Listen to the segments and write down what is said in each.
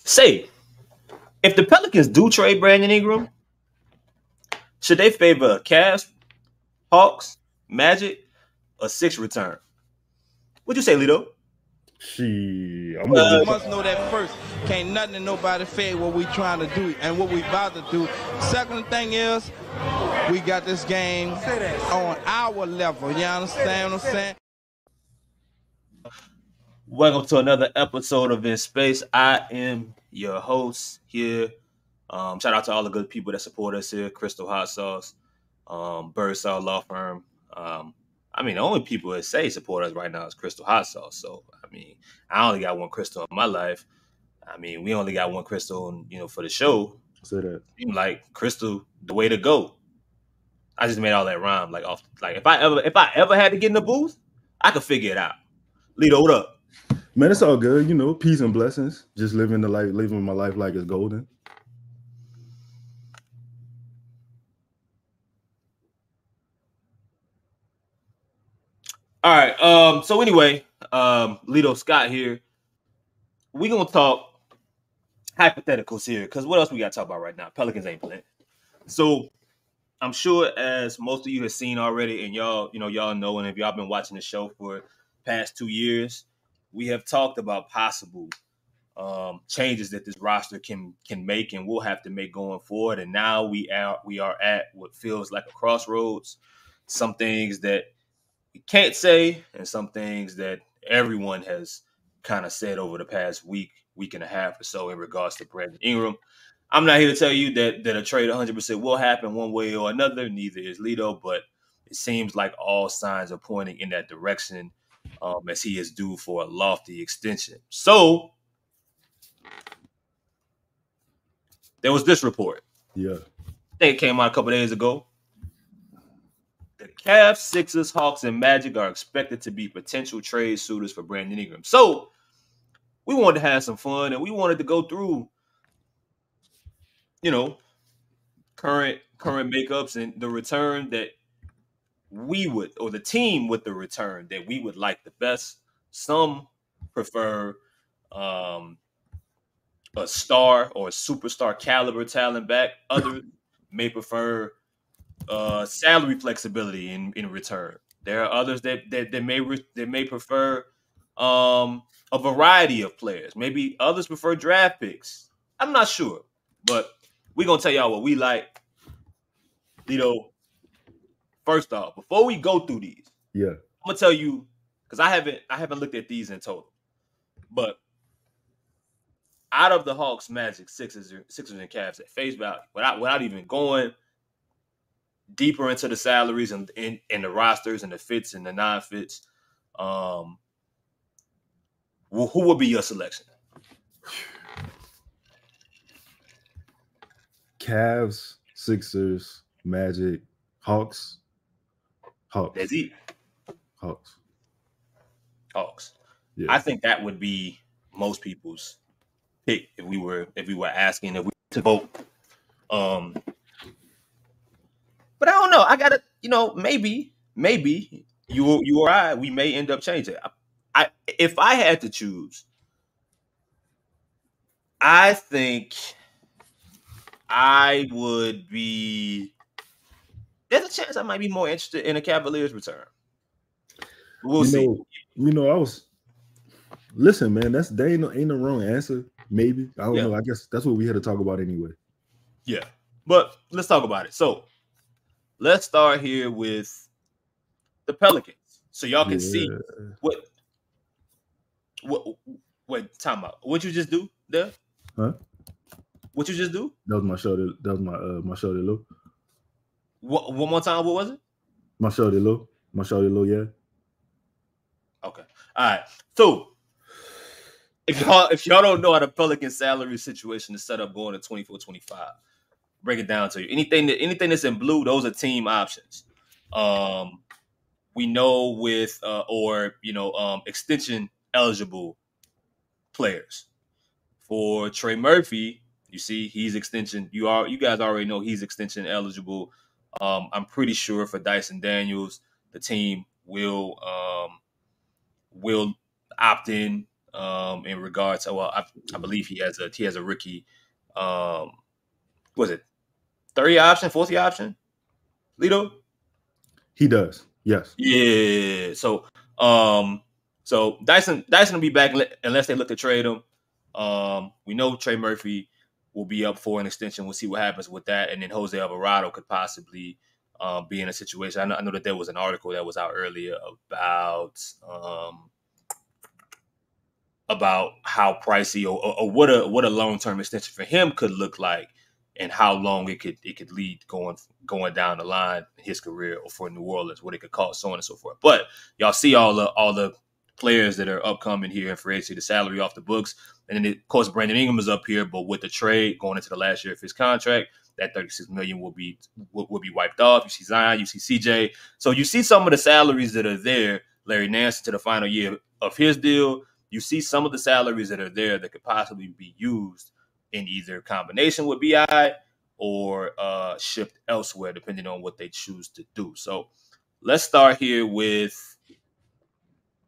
Say, if the Pelicans do trade Brandon Ingram, should they favor Cavs, Hawks, Magic, or Six return? What'd you say, Lito? I'm gonna You give must know that first. Can't nothing and nobody fade what we trying to do and what we about to do. Second thing is, we got this game on our level. You understand what I'm saying? Welcome to another episode of In Space. I am your host here. Shout out to all the good people that support us here. Crystal Hot Sauce, Birdsall Law Firm. The only people that say support us right now is Crystal Hot Sauce. So, I only got one Crystal in my life. We only got one Crystal, for the show. say that. Seems like Crystal, the way to go. I just made all that rhyme. If I ever had to get in the booth, I could figure it out. Lito, what up? Man, it's all good. Peace and blessings. Just living my life like it's golden. All right. So anyway, Lito Scott here. We're gonna talk hypotheticals here, because what else we gotta talk about right now? Pelicans ain't playing. So I'm sure, as most of you have seen already, and y'all know, and if y'all been watching the show for past 2 years, we have talked about possible changes that this roster can make and will have to make going forward. And now we are at what feels like a crossroads. Some things that we can't say, and some things that everyone has kind of said over the past week and a half or so in regards to Brandon Ingram. I'm not here to tell you that a trade 100% will happen one way or another. Neither is Lito, but it seems like all signs are pointing in that direction, as he is due for a lofty extension. So there was this report. Yeah. I think it came out a couple days ago. The Cavs, Sixers, Hawks, and Magic are expected to be potential trade suitors for Brandon Ingram. So we wanted to have some fun, and we wanted to go through, current makeups and the return that we would, or the team with the return that we would like the best. Some prefer a star or a superstar caliber talent back. Others may prefer salary flexibility in return. There are others that may prefer a variety of players. Maybe others prefer draft picks. I'm not sure, but we're gonna tell y'all what we like. First off, before we go through these, yeah, I'm gonna tell you, because I haven't looked at these in total, but out of the Hawks, Magic, Sixers, and Cavs at face value, without even going deeper into the salaries and the rosters and the fits and the non-fits, who would be your selection? Cavs, Sixers, Magic, Hawks. That's it. Hawks. Yeah. I think that would be most people's pick if we were asking if we to vote. But I don't know. I gotta, maybe you or I, we may end up changing. If I had to choose, I think I would be. There's a chance I might be more interested in a Cavaliers return. We'll see. I was. Listen, man, there ain't no wrong answer. Maybe, I don't know. I guess that's what we had to talk about anyway. Yeah, but let's talk about it. So let's start here with the Pelicans, so y'all can see what time out. What you just do there? Huh? What you just do? That was my show. That was my show. Low. One more time. What was it? My show. Low. Yeah. Okay. All right. So if y'all don't know how the Pelican salary situation is set up going to 24-25, break it down to you. Anything that's in blue, those are team options. We know with extension eligible players. For Trey Murphy, you see he's extension. You guys already know he's extension eligible. I'm pretty sure for Dyson Daniels, the team will opt in in regards to I believe he has a rookie. Was it 30 option, 40 option? Lito? He does. Yes. Yeah. So Dyson will be back unless they look to trade him. We know Trey Murphy will be up for an extension. We'll see what happens with that, and then Jose Alvarado could possibly be in a situation. I know that there was an article that was out earlier about how pricey or what a long term extension for him could look like, and how long it could lead going down the line in his career, or for New Orleans, what it could cost, so on and so forth. But y'all see all the players that are upcoming here in free agency, the salary off the books, and then of course Brandon Ingram is up here, but with the trade going into the last year of his contract, that $36 million will be wiped off. You see Zion, you see CJ, so you see some of the salaries that are there. Larry Nance to the final year of his deal. You see some of the salaries that are there that could possibly be used in either combination with BI or shipped elsewhere, depending on what they choose to do. So let's start here with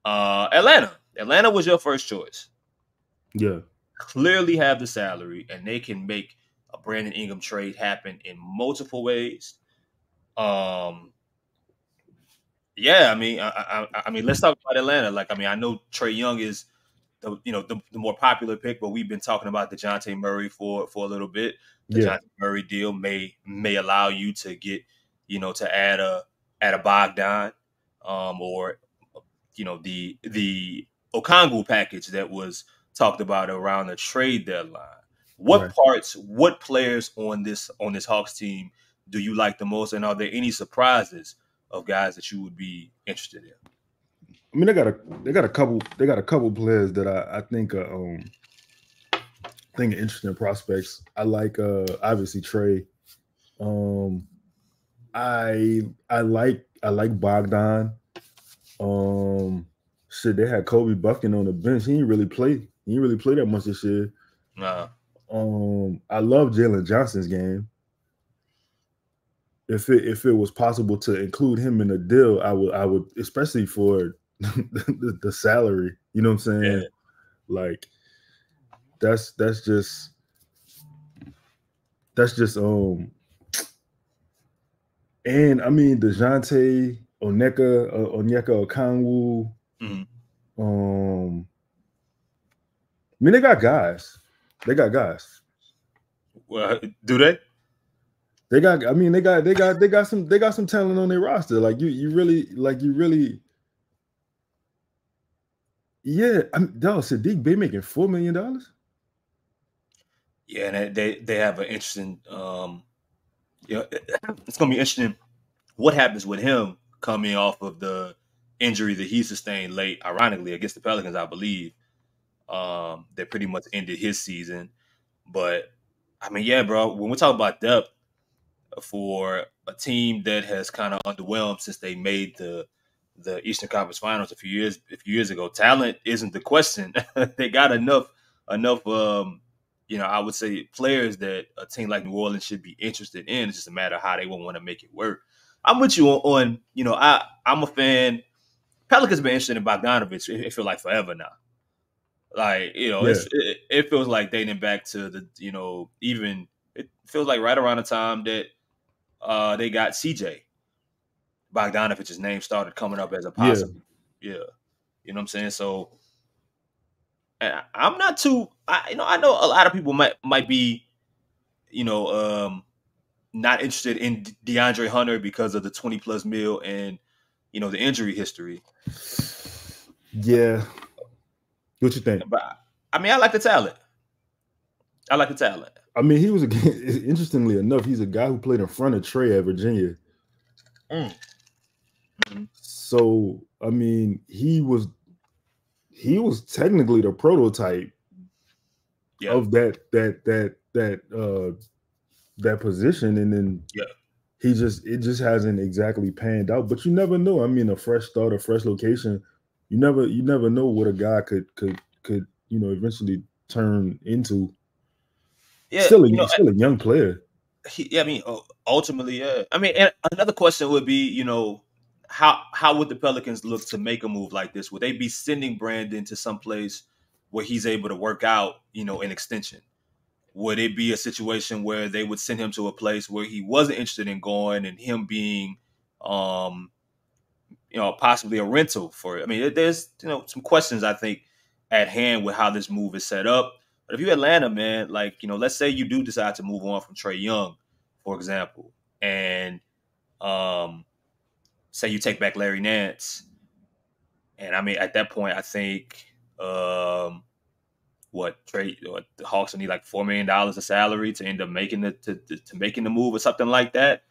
Atlanta. Atlanta was your first choice. Yeah. Clearly have the salary, and they can make a Brandon Ingram trade happen in multiple ways. Yeah, I mean, let's talk about Atlanta. Like, I mean, I know Trae Young is the more popular pick, but we've been talking about DeJounte Murray for a little bit. The DeJounte Murray deal may allow you to get, to add a Bogdan, or the Okongwu package that was talked about around the trade deadline. What players on this Hawks team do you like the most, and are there any surprises of guys that you would be interested in? I mean, they got a couple players that I think are interesting prospects. I like obviously Trey. I like Bogdan. Shit, they had Kobe Buffkin on the bench. He didn't really play that much this year. Nah. I love Jalen Johnson's game. If it was possible to include him in the deal, I would, especially for the salary. You know what I'm saying? Yeah. Like that's just and I mean DeJounte, Onyeka Okongwu. Mm-hmm. I mean, they got guys. Well, do they? They got some talent on their roster. Like you really. Yeah, Sadiq Bey making $4 million. Yeah, and they have an interesting. It's gonna be interesting what happens with him coming off of the injury that he sustained late, ironically, against the Pelicans, I believe. That pretty much ended his season. But I mean, yeah, bro, when we talk about depth for a team that has kind of underwhelmed since they made the Eastern Conference Finals a few years ago, talent isn't the question. They got enough I would say players that a team like New Orleans should be interested in. It's just a matter of how they will want to make it work. I'm with you on I'm a fan. Pelicans been interested in Bogdanovich. It feels like forever now. Like, it feels like dating back to the, even it feels like right around the time that they got CJ. Bogdanovich's name started coming up as a possible. Yeah. You know what I'm saying? So I'm not too, I know a lot of people might be, not interested in DeAndre Hunter because of the 20+ mil and, the injury history. Yeah. What you think? But I mean, I like the talent. I mean, he was interestingly enough, he's a guy who played in front of Trey at Virginia. Mm-hmm. So, I mean, he was technically the prototype of that position, and then it just hasn't exactly panned out. But you never know. I mean, a fresh start, a fresh location, you never know what a guy could eventually turn into. Yeah, still a young player. Ultimately, yeah. I mean, and another question would be, how would the Pelicans look to make a move like this? Would they be sending Brandon to some place where he's able to work out, an extension? Would it be a situation where they would send him to a place where he wasn't interested in going, and him being, possibly a rental for it? I mean, there's, some questions I think at hand with how this move is set up. But if you're Atlanta, man, like, let's say you do decide to move on from Trae Young, for example, and say you take back Larry Nance. And I mean, at that point, I think the Hawks will need like $4 million of salary to end up making making the move or something like that.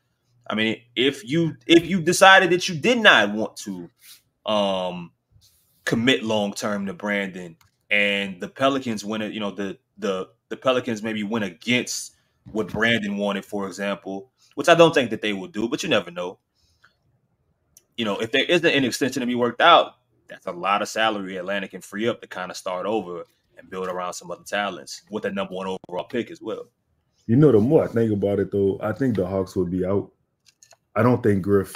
I mean, if you decided that you did not want to commit long term to Brandon, and the Pelicans win it, the Pelicans maybe went against what Brandon wanted, for example, which I don't think that they will do, but you never know. If there isn't an extension to be worked out, that's a lot of salary Atlanta can free up to kind of start over and build around some other talents with a number 1 overall pick as well. The more I think about it, though, I think the Hawks would be out. I don't think Griff,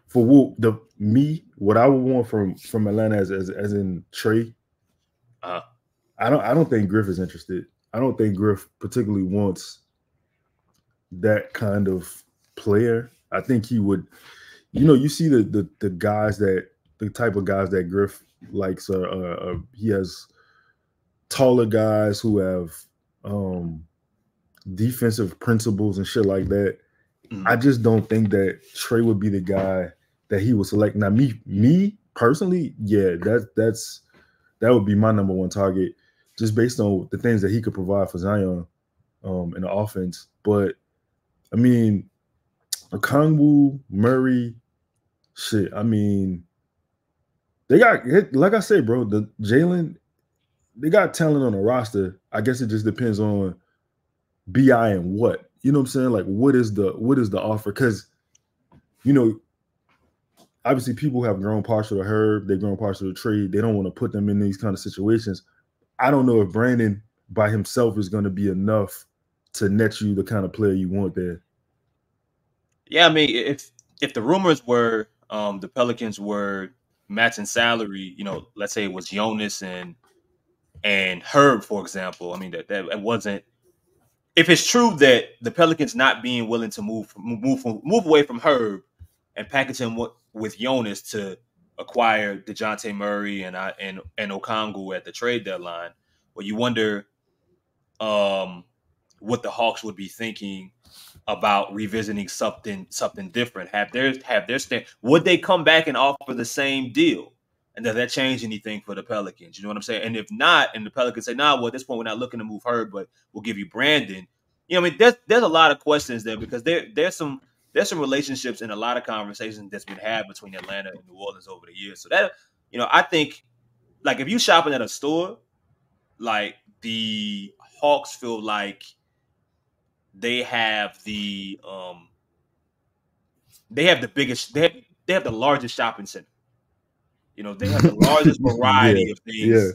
for what I would want from Atlanta as in Trae, I don't think Griff is interested. I don't think Griff particularly wants that kind of player. I think he would, you see the guys the type of guys that Griff likes he has taller guys who have defensive principles and shit like that. I just don't think that Trae would be the guy that he would select. Now, me personally, yeah, that would be my number 1 target, just based on the things that he could provide for Zion in the offense. But I mean, Okongwu, Murray, shit. I mean, they got, like I said, bro, the Jalen, they got talent on the roster. I guess it just depends on BI and what. You know what I'm saying? Like, what is the offer? Because, obviously people have grown partial to Herb. They've grown partial to Trae. They don't want to put them in these kind of situations. I don't know if Brandon by himself is going to be enough to net you the kind of player you want there. Yeah, I mean, if the rumors were the Pelicans were matching salary, let's say it was Jonas and Herb, for example. I mean, that wasn't. If it's true that the Pelicans not being willing to move away from Herb and package him with Jonas to acquire DeJounte Murray and Okongwu at the trade deadline, well, you wonder what the Hawks would be thinking about revisiting something different. Have their stand? Would they come back and offer the same deal? And does that change anything for the Pelicans? You know what I'm saying? And if not, and the Pelicans say, nah, well, at this point, we're not looking to move Herb, but we'll give you Brandon. I mean, there's a lot of questions there, because there's some relationships and a lot of conversations that's been had between Atlanta and New Orleans over the years. So that, I think, like, if you shopping at a store, like, the Hawks feel like they have the biggest, they have the largest shopping center. They have the largest variety of things.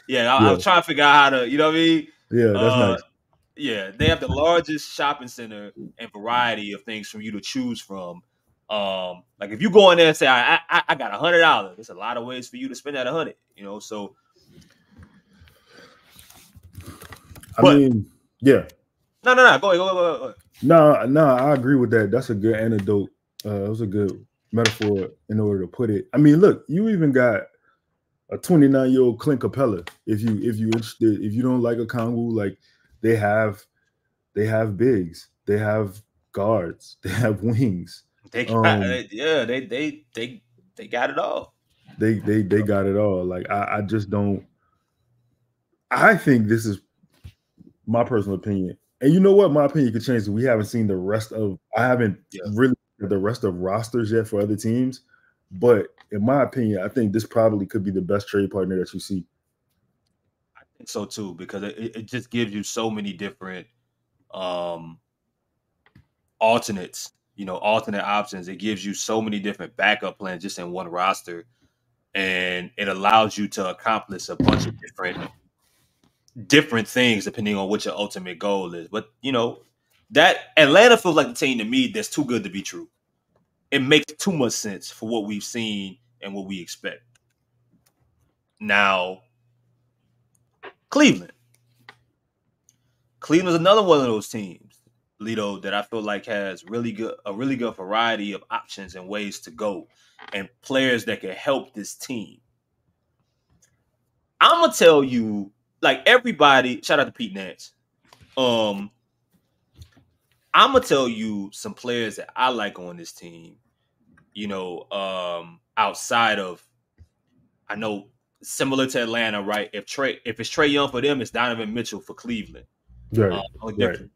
I was trying to figure out how to, you know what I mean? Yeah, that's nice. Yeah, they have the largest shopping center and variety of things for you to choose from. Like, if you go in there and say, I got $100, there's a lot of ways for you to spend that $100. So. I mean, yeah. No. Go ahead. No, I agree with that. That's a good anecdote. It was a good metaphor in order to put it. I mean, look, you even got a 29-year-old Clint Capella. If you interested, if you don't like Okongwu, like, they have bigs, they have guards, they have wings. They got it all. They got it all. Like, I just don't. I think this is my personal opinion. And you know what? My opinion could change. We haven't seen the rest of. I haven't really the rest of rosters yet for other teams. But in my opinion, I think this probably could be the best trade partner that you see. I think so too, because it just gives you so many different alternates. Alternate options. It gives you so many different backup plans just in one roster, and it allows you to accomplish a bunch of different things depending on what your ultimate goal is. But that Atlanta feels like the team to me that's too good to be true. It makes too much sense for what we've seen and what we expect. Now, Cleveland. Cleveland's another one of those teams, Lito, that I feel like has a really good variety of options and ways to go, and players that can help this team. I'm gonna tell you, like everybody, shout out to Pete Nance. I'm gonna tell you some players that I like on this team. Outside of, I know similar to Atlanta, right? If it's Trae Young for them, it's Donovan Mitchell for Cleveland. Right.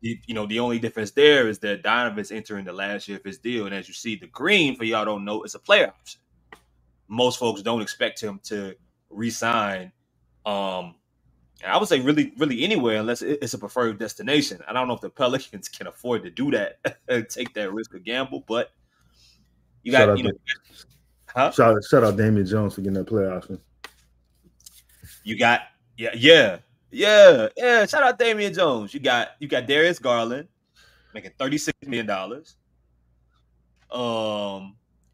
The only difference there is that Donovan's entering the last year of his deal, and as you see, the green, for y'all don't know, is a player option. Most folks don't expect him to re-sign. I would say really, really anywhere unless it's a preferred destination. I don't know if the Pelicans can afford to do that and take that risk or gamble, but you got, shout out Damian Jones for getting that player option. You got, yeah. Shout out Damian Jones. You got Darius Garland making $36 million.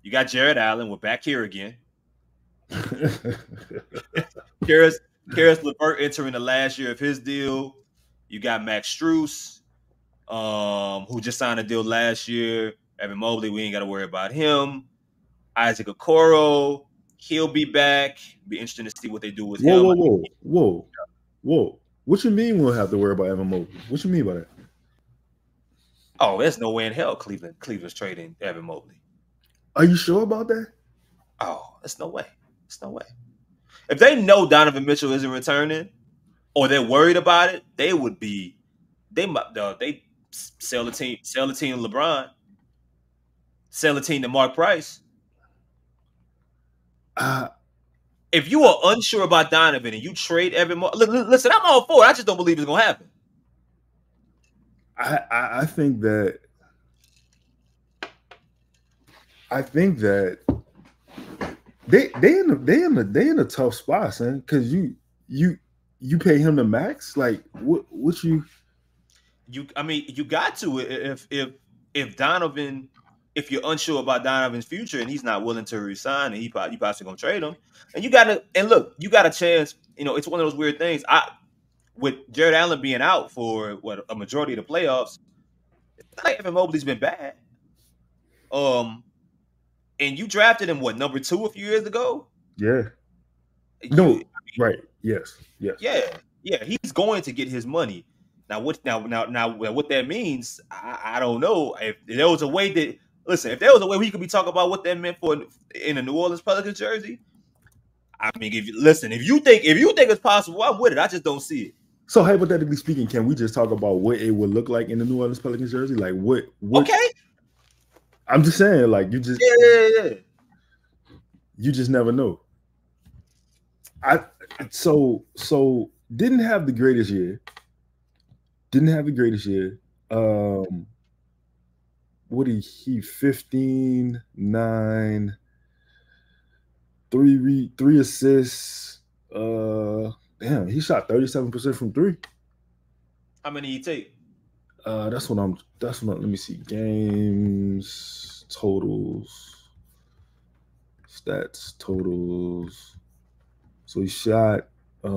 You got Jared Allen. We're back here again. Karis LeVert entering the last year of his deal. You got Max Strus, who just signed a deal last year. Evan Mobley, we ain't got to worry about him. Isaac Okoro, he'll be back. Be interesting to see what they do with him. Whoa. What you mean we'll have to worry about Evan Mobley? What you mean by that? Oh, there's no way in hell Cleveland's trading Evan Mobley. Are you sure about that? Oh, there's no way. If they know Donovan Mitchell isn't returning, or they're worried about it, they sell the team to LeBron, sell the team to Mark Price. If you are unsure about Donovan and you trade Evan Mobley, listen, I'm all for it. I just don't believe it's gonna happen. I think that they in a tough spot, son. Because you pay him the max. Like what you got to if Donovan, if you're unsure about Donovan's future and he's not willing to resign and you possibly gonna trade him, and you got a chance. It's one of those weird things. With Jared Allen being out for a majority of the playoffs, it's not like Evan Mobley's been bad. And you drafted him number 2 a few years ago? Yeah. Right. Yes. Yeah. He's going to get his money. Now what that means, I don't know. If there was a way we could be talking about what that meant for in a New Orleans Pelicans jersey. I mean, if you think it's possible, I'm with it. I just don't see it. So hypothetically speaking, can we just talk about what it would look like in the New Orleans Pelicans jersey? Like what? Okay. I'm just saying, like you just you just never know. So didn't have the greatest year. What he 15, 9, 3 assists. Damn, he shot 37% from 3. How many he take? Let me see. Games, totals, stats, totals. So he shot he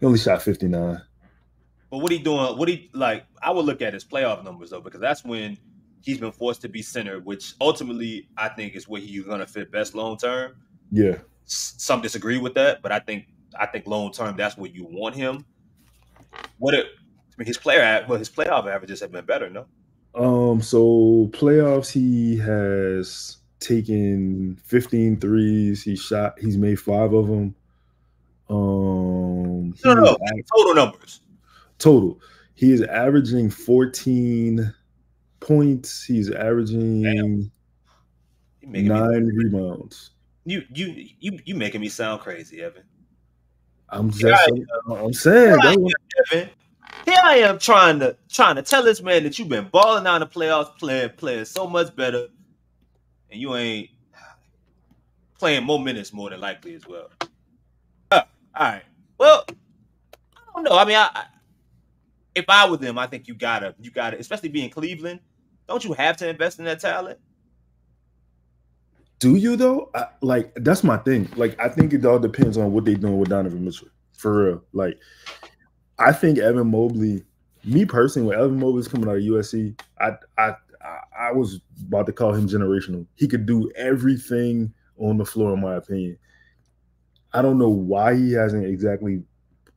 only shot 59. But what he doing? I would look at his playoff numbers though, because that's when he's been forced to be center, which ultimately I think is where he's gonna fit best long term. Yeah. Some disagree with that, but I think long term that's where you want him. His playoff averages have been better, no? So playoffs, he has taken 15 threes. He's made 5 of them. Total numbers. Total. He is averaging 14 points. He's averaging 9 rebounds. You making me sound crazy, Evan. I'm saying. Evan. Here I am trying to tell this man that you've been balling out in the playoffs, playing so much better, and you ain't playing more minutes more than likely as well. All right. Well, I don't know. I mean, if I were them, I think you gotta, especially being Cleveland, don't you have to invest in that talent? Do you though? Like that's my thing. Like I think it all depends on what they're doing with Donovan Mitchell. For real. Like I think Evan Mobley, me personally, when Evan Mobley's coming out of USC, I was about to call him generational. He could do everything on the floor, in my opinion. I don't know why he hasn't exactly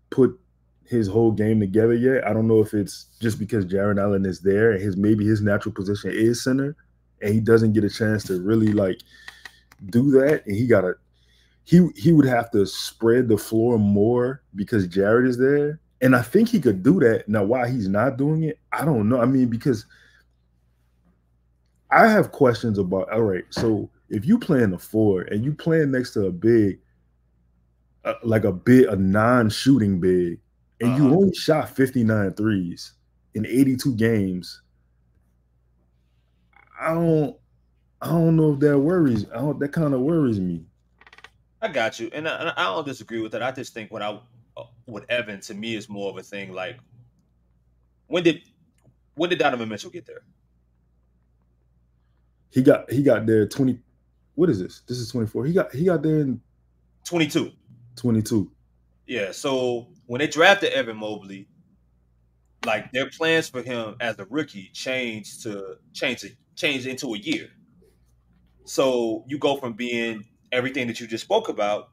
put his whole game together yet. I don't know if it's just because Jaron Allen is there and maybe his natural position is center, and he doesn't get a chance to really like do that. And he would have to spread the floor more because Jared is there. And I think he could do that. Now, why he's not doing it, I don't know. I mean, because I have questions about, all right, so if you playing a 4 and you playing next to a big, like a non-shooting big, and you only shot 59 threes in 82 games, I don't know if that worries. That kind of worries me. I got you, and I don't disagree with that. I just think with Evan, to me, is more of a thing. Like, when did Donovan Mitchell get there? He got there 20. What is this? This is 24. He got there in 22. 22. Yeah. So when they drafted Evan Mobley, like their plans for him as a rookie changed into a year. So you go from being everything that you just spoke about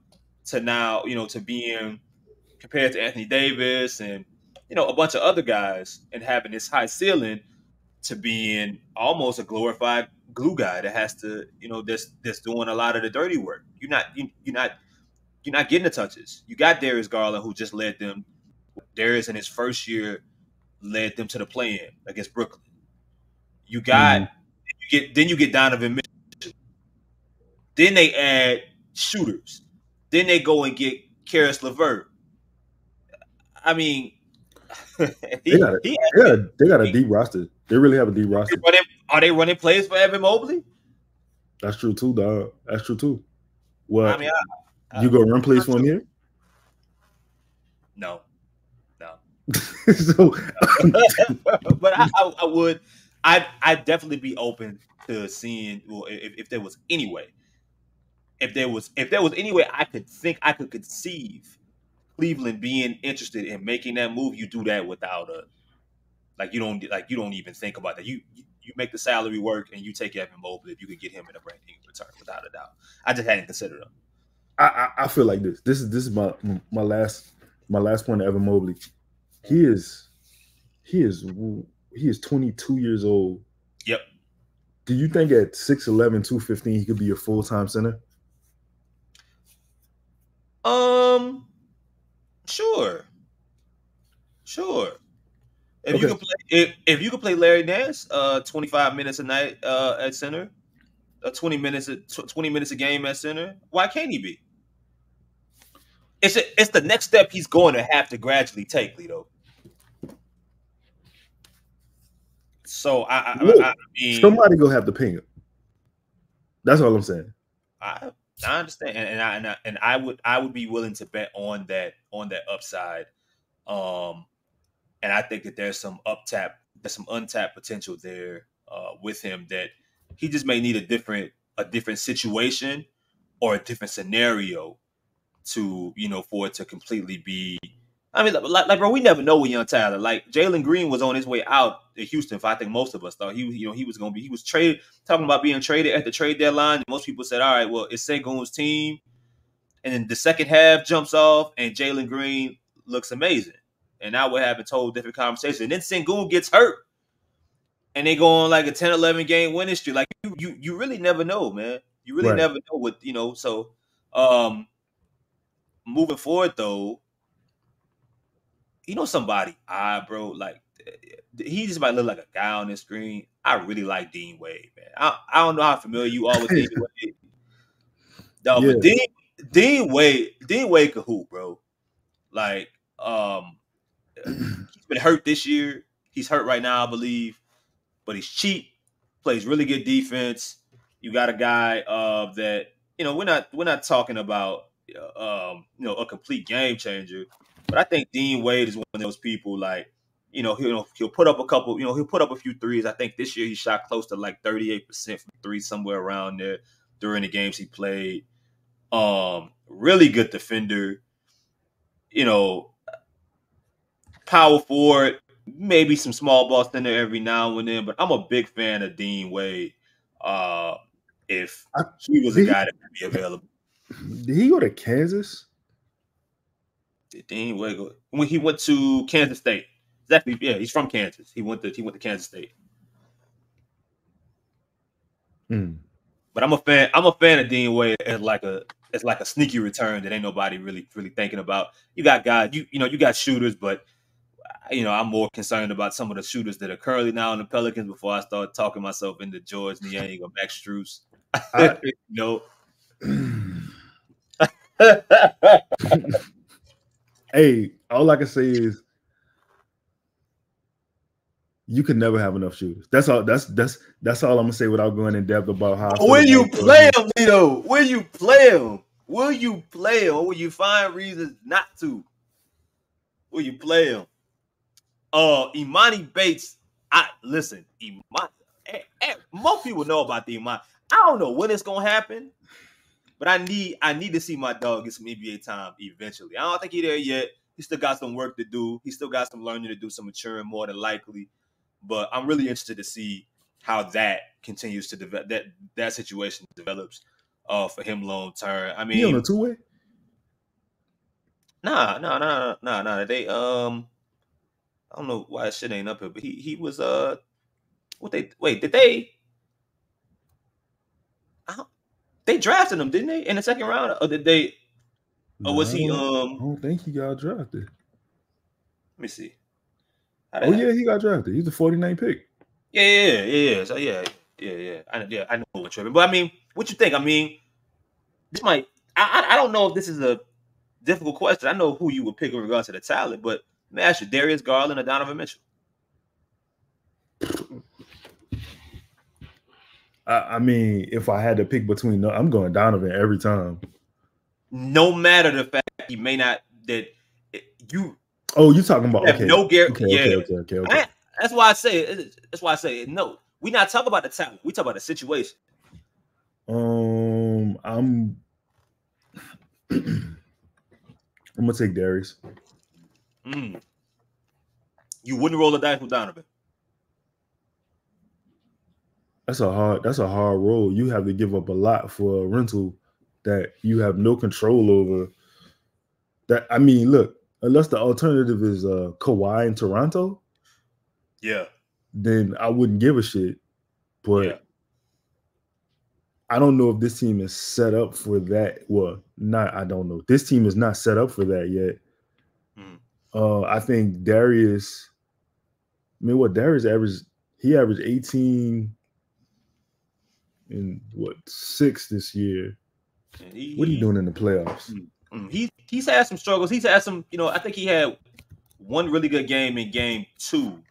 to now, to being compared to Anthony Davis and a bunch of other guys, and having this high ceiling, to being almost a glorified glue guy that has to, that's doing a lot of the dirty work. You're not getting the touches. You got Darius Garland, who just led them. Darius in his first year led them to the play-in against Brooklyn. You got you get Donovan Mitchell. Then they add shooters. Then they go and get Karis LeVert. I mean, they got a deep roster. They really have a deep roster. Are they running plays for Evan Mobley? That's true too, dog. That's true too. What? I mean, you go run plays for him here? No. So, but I would. I'd definitely be open to seeing. Well, if there was any way, if there was any way I could conceive Cleveland being interested in making that move, you do that without you don't even think about that. You make the salary work and you take Evan Mobley if you could get him in a brand new return, without a doubt. I just hadn't considered him. I feel like this. This is my last point of Evan Mobley. He is 22 years old. Yep. Do you think at 6'11", 215 he could be a full-time center? Sure. If you could play Larry Nance 25 minutes a night at center, 20 minutes a game at center, why can't he be? It's the next step he's going to have to gradually take, Lito. So I mean, somebody gonna have to pay him. That's all I'm saying. I understand, and I would be willing to bet on that upside. And I think that there's some untapped potential there with him, that he just may need a different situation or a different scenario to, for it to completely be. I mean, like bro, we never know with young Tyler. Like Jalen Green was on his way out to Houston. I think most of us thought he was traded, talking about being traded at the trade deadline. Most people said, all right, well, it's Sengun's team. And then the second half jumps off and Jalen Green looks amazing. And now we're having a total different conversation. And then Sengun gets hurt. And they go on like a 10-11 game winning streak. Like you really never know, man. You really never know what, so moving forward though, somebody, bro, like he just might look like a guy on the screen. I really like Dean Wade, man. I don't know how familiar you are with Dean Wade. No, yeah. But Dean Wade could hoop, bro. Like, he's been hurt this year. He's hurt right now, I believe. But he's cheap, plays really good defense. You got a guy that, we're not talking about a complete game changer. But I think Dean Wade is one of those people, like, he'll put up he'll put up a few threes. I think this year he shot close to like 38% from three, somewhere around there. during the games he played. Really good defender. You know, power forward, maybe some small balls in there every now and then. But I'm a big fan of Dean Wade. If he was a guy that would be available. Did he go to Kansas? Did Dean Wade go? When he went to Kansas State. Exactly. Yeah, he's from Kansas. He went to Kansas State. But I'm a fan of Dean Wade as like a sneaky return that ain't nobody really thinking about. You got guys, you got shooters, but I'm more concerned about some of the shooters that are currently now in the Pelicans before I start talking myself into George Niang or Max Strus. Hey, all I can say is you could never have enough shooters. That's all. That's all I'm gonna say without going in depth about how. Will you play them, Lito? Will you play them? Will you play them? Or will you find reasons not to? Will you play them? Imani Bates. Listen. Most people know about the Imani. I don't know when it's gonna happen, but I need to see my dog get some NBA time eventually. I don't think he's there yet. He still got some work to do. He still got some learning to do, some maturing more than likely. But I'm really interested to see how that continues to develop. That situation develops for him long term. I mean, he on a two-way? Nah. They I don't know why that shit ain't up here, but he was did they drafted him, didn't they, in the second round, or did they? Or was he? I don't think he got drafted. Let me see. He got drafted. He's the 49th pick. Yeah. So yeah. I know what tripping, but I mean, what you think? I mean, this might. I don't know if this is a difficult question. I know who you would pick in regards to the talent, but let me ask you: Darius Garland or Donovan Mitchell? I mean, if I had to pick between, I'm going Donovan every time. No matter the fact he may not you. Oh, you talking about no guarantee? Okay. That's why I say. No. We not talking about the talent. We talk about the situation. I'm gonna take Darius. You wouldn't roll the dice with Donovan. That's a hard roll. You have to give up a lot for a rental that you have no control over. That, I mean, look, unless the alternative is Kawhi in Toronto, then I wouldn't give a shit. But I don't know if this team is set up for that. Well, I don't know. This team is not set up for that yet. I think Darius. I mean, what Darius averaged? He averaged 18 and 6 this year. What are you doing in the playoffs? He's had some struggles. He's had some, I think he had one really good game in game 2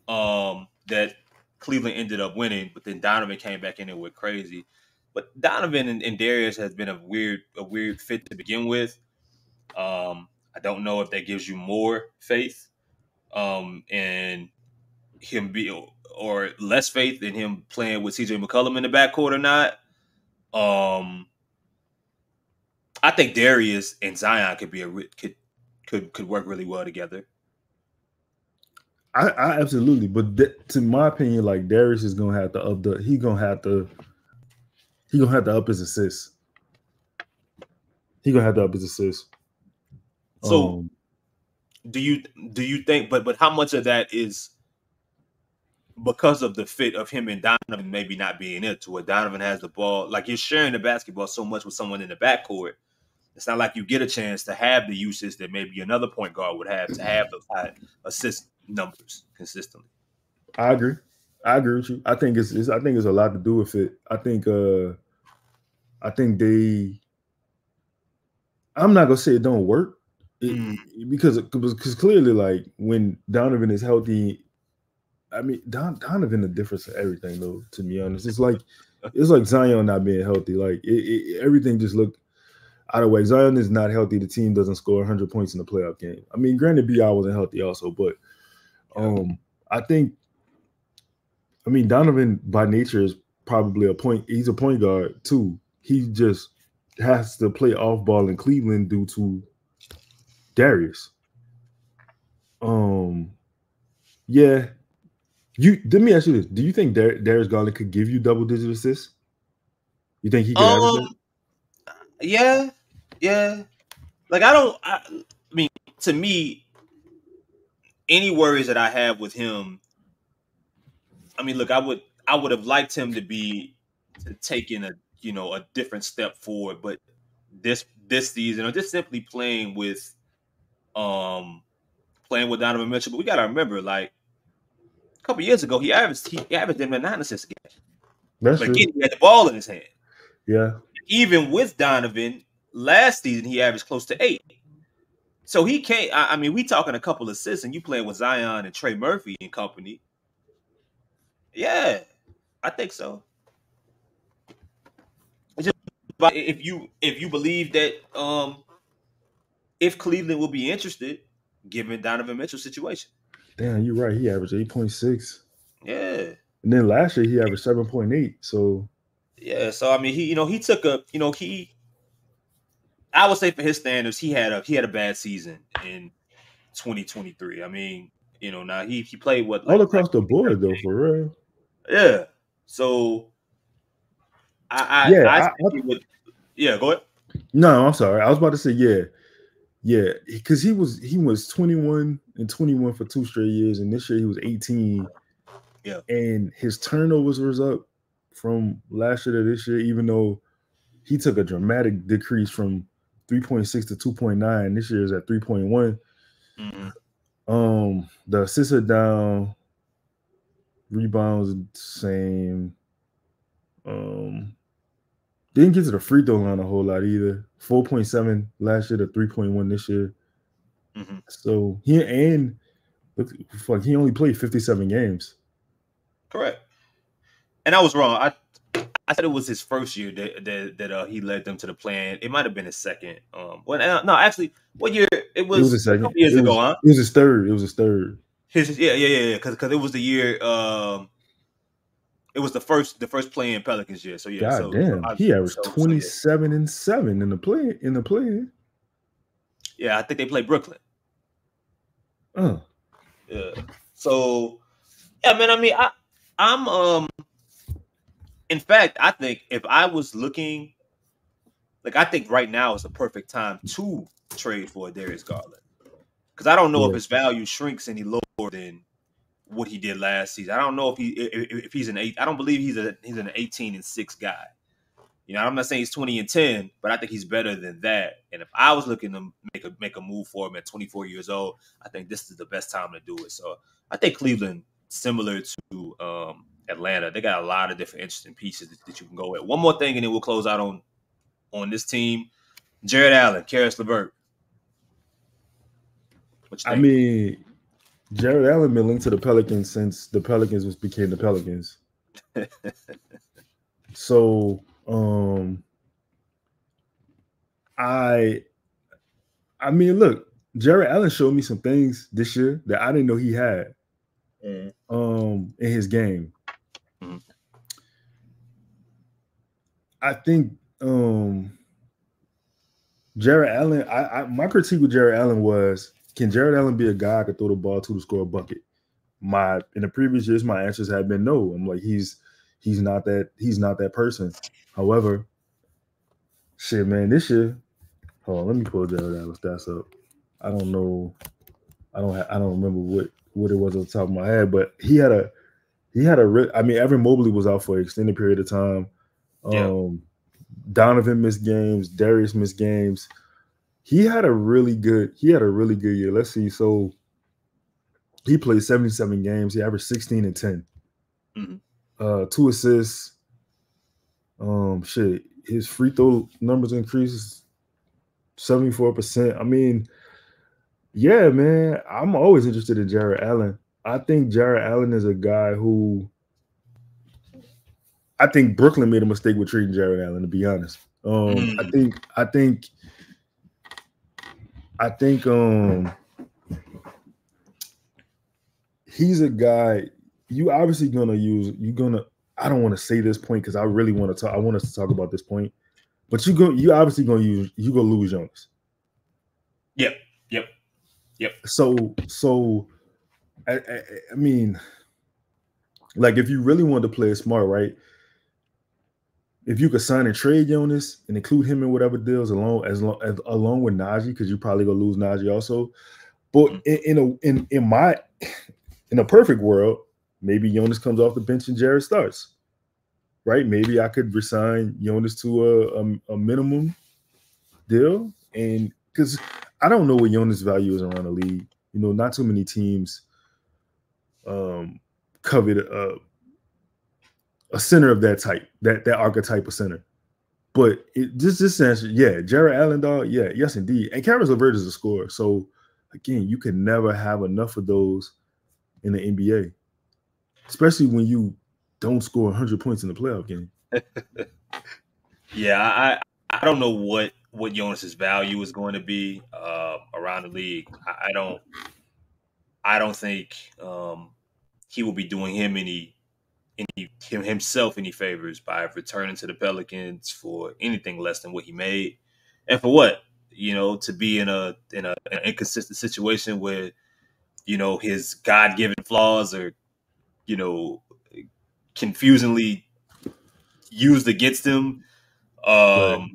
that Cleveland ended up winning, but then Donovan came back in and went crazy. But Donovan and Darius has been a weird fit to begin with. I don't know if that gives you more faith in him or less faith in him playing with CJ McCollum in the backcourt or not. I think Darius and Zion could work really well together. I absolutely, but to my opinion, like Darius is gonna have to up his assists. He's gonna have to up his assists. So, do you think? But how much of that is because of the fit of him and Donovan maybe not being it, to where Donovan has the ball, like you're sharing the basketball so much with someone in the backcourt? It's not like you get a chance to have the usage that maybe another point guard would have to have those high assist numbers consistently. I agree with you. I think it's a lot to do with it. I think I'm not gonna say it don't work because clearly, like when Donovan is healthy, I mean Donovan the difference in everything though. To be honest, it's like Zion not being healthy. Like everything just looked out of way. Zion is not healthy. The team doesn't score 100 points in the playoff game. I mean, granted, BI wasn't healthy also, but I think Donovan by nature is probably a point. He's a point guard too. He just has to play off ball in Cleveland due to Darius. Yeah. Let me ask you this: do you think Darius Garland could give you double-digit assists? You think he could average that? Yeah. Like I mean, to me, any worries that I have with him, I mean, look, I would have liked him to be taking a different step forward, but this season, or just simply playing with Donovan Mitchell. But we gotta remember, like a couple years ago, he averaged them 9 assists a game. That's but true. again, he had the ball in his hand. Yeah. Even with Donovan, last season he averaged close to 8. So he can't. I mean, we talking a couple assists, and you playing with Zion and Trey Murphy and company. Yeah, I think so. It's just if you believe that if Cleveland will be interested, given Donovan Mitchell's situation. Damn, you're right. He averaged 8.6. Yeah. And then last year he averaged 7.8. So yeah. So I mean, he took a I would say for his standards, he had a bad season in 2023. I mean, now he played what all across the board though, for real. Yeah. So I go ahead. No, I'm sorry. I was about to say yeah, because he was 21 and 21 for 2 straight years, and this year he was 18. Yeah, and his turnovers was up from last year to this year, even though he took a dramatic decrease from 3.6 to 2.9. This year is at 3.1. Mm-hmm. The assists are down, rebounds the same. Didn't get to the free throw line a whole lot either. 4.7 last year to 3.1 this year. Mm-hmm. So he only played 57 games. Correct. And I was wrong. I said it was his first year that he led them to the play. It might have been his second. No, actually, what year? It was his second. A couple years ago, huh? It was his third. Yeah. Because it was the year. It was the first play in Pelicans year. So yeah. God damn, he averaged 27 and 7 in the play. Yeah, I think they played Brooklyn. Yeah. So yeah, man. I mean, I'm in fact, I think if I was looking, like, I think right now is the perfect time to trade for Darius Garland, because I don't know if his value shrinks any lower than what he did last season. I don't know if he's an 8. I don't believe he's an 18-6 guy. I'm not saying he's 20-10, but I think he's better than that. And if I was looking to make a move for him at 24 years old, I think this is the best time to do it. So I think Cleveland, similar to Atlanta, they got a lot of different interesting pieces that you can go with. One more thing, and then we'll close out on this team. Jared Allen, Karis LeVert. I mean, Jared Allen been linked to the Pelicans since the Pelicans became the Pelicans. So I mean, look, Jared Allen showed me some things this year that I didn't know he had in his game. Mm-hmm. I think Jared Allen, my critique with Jared Allen was, can Jared Allen be a guy I could throw the ball to score a bucket? In the previous years, my answers have been no. I'm like, he's not that person. However, shit, man, this year, hold on, let me pull Jared Allen's stats up. I don't know. I don't remember what it was on the top of my head, but he had a I mean, Evan Mobley was out for an extended period of time. Donovan missed games, Darius missed games. He had a really good year. Let's see. So he played 77 games. He averaged 16 and 10. Mm-hmm. 2 assists. His free throw numbers increased 74%. I mean, yeah, man, I'm always interested in Jared Allen. I think Jared Allen is a guy who, I think Brooklyn made a mistake with trading Jared Allen, to be honest. I think he's a guy you obviously gonna use. I don't want to say this point because I really want to talk. I want us to talk about this point. But you obviously gonna lose Jonas. Yep. So I mean, like if you really want to play it smart, right? If you could sign and trade Jonas and include him in whatever deals along with Najee, because you probably gonna lose Najee also. But in a perfect world, maybe Jonas comes off the bench and Jared starts. Right? Maybe I could resign Jonas to a minimum deal, and because I don't know what Jonas' value is around the league. You know, not too many teams covet a center of that type, that archetype of center. But this answer, yeah, Jared Allen, dog, yeah, yes indeed. And Caris LeVert is a scorer, so again, you can never have enough of those in the NBA, especially when you don't score 100 points in the playoff game. Yeah, I don't know what Jonas's value is going to be around the league. I don't think he will be doing himself any favors by returning to the Pelicans for anything less than what he made, and for what, you know, to be in an inconsistent situation where, you know, his God-given flaws are, you know, confusingly used against him, Right.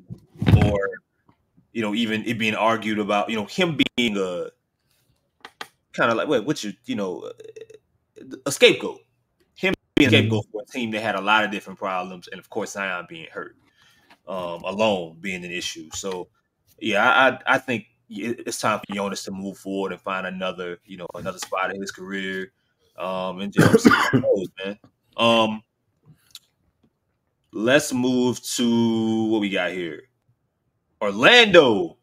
or, you know, even it being argued about, you know, him being a kind of like a scapegoat. Him being a scapegoat for a team that had a lot of different problems, and of course Zion being hurt, alone being an issue. So yeah, I think it's time for Jonas to move forward and find another spot in his career, and just see how it goes, man. Let's move to what we got here. Orlando.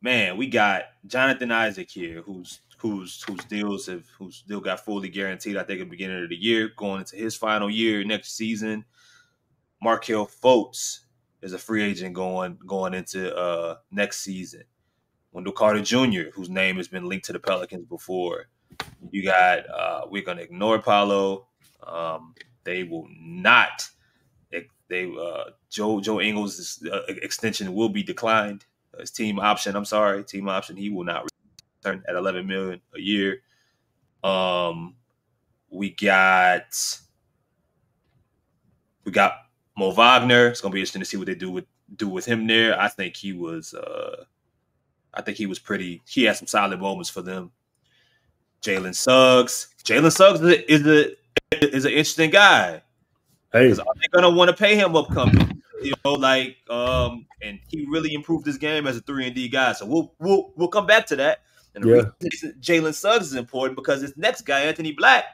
Man, we got Jonathan Isaac here, whose deal got fully guaranteed, I think, at the beginning of the year, going into his final year next season. Markelle Fultz is a free agent going into next season. Wendell Carter Jr., whose name has been linked to the Pelicans before. You got we're gonna ignore Paolo. They will not. Joe Ingles' extension will be declined. His team option. He will not return at $11 million a year. We got Mo Wagner. It's gonna be interesting to see what they do with him there. I think he was pretty. He had some solid moments for them. Jalen Suggs is an interesting guy. Hey, because are they gonna want to pay him upcoming? You know, like and he really improved his game as a 3-and-D guy. So we'll come back to that. And the reason Jalen Suggs is important because this next guy, Anthony Black,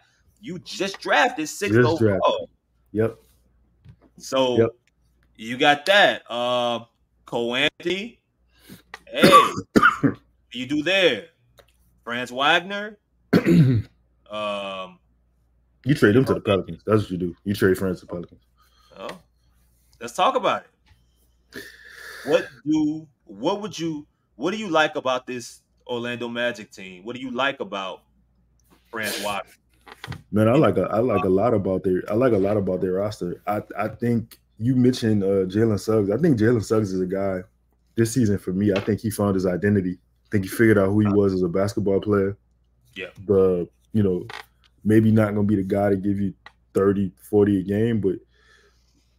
you just drafted 6th overall. Yep. So you got that. Cole Anthony. Hey, what do you do there? Franz Wagner. You trade him to the Pelicans. That's what you do. You trade Franz to the Pelicans. Oh, let's talk about it. What do you like about this Orlando Magic team? What do you like about Franz Wagner? Man, I like a lot about their roster. I think you mentioned Jalen Suggs. I think Jalen Suggs is a guy this season for me. I think he found his identity. I think he figured out who he was as a basketball player. Yeah. Maybe not going to be the guy to give you 30, 40 a game, but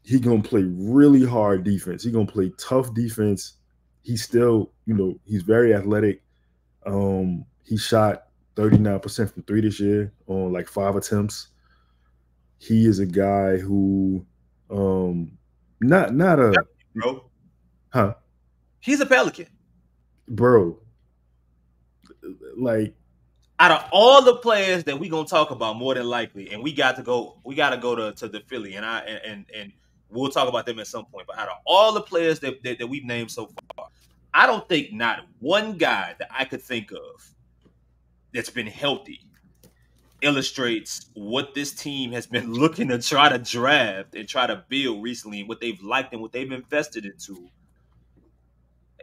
he's going to play really hard defense. He's going to play tough defense. He's still, he's very athletic. He shot 39% from 3 this year on like 5 attempts. He is a guy who not a bro. Huh? He's a Pelican. Bro. Like, out of all the players that we're gonna talk about, more than likely, and we gotta go to the Philly, and we'll talk about them at some point. But out of all the players that we've named so far, I don't think not one guy that I could think of that's been healthy illustrates what this team has been looking to try to draft and try to build recently, and what they've liked and what they've invested into.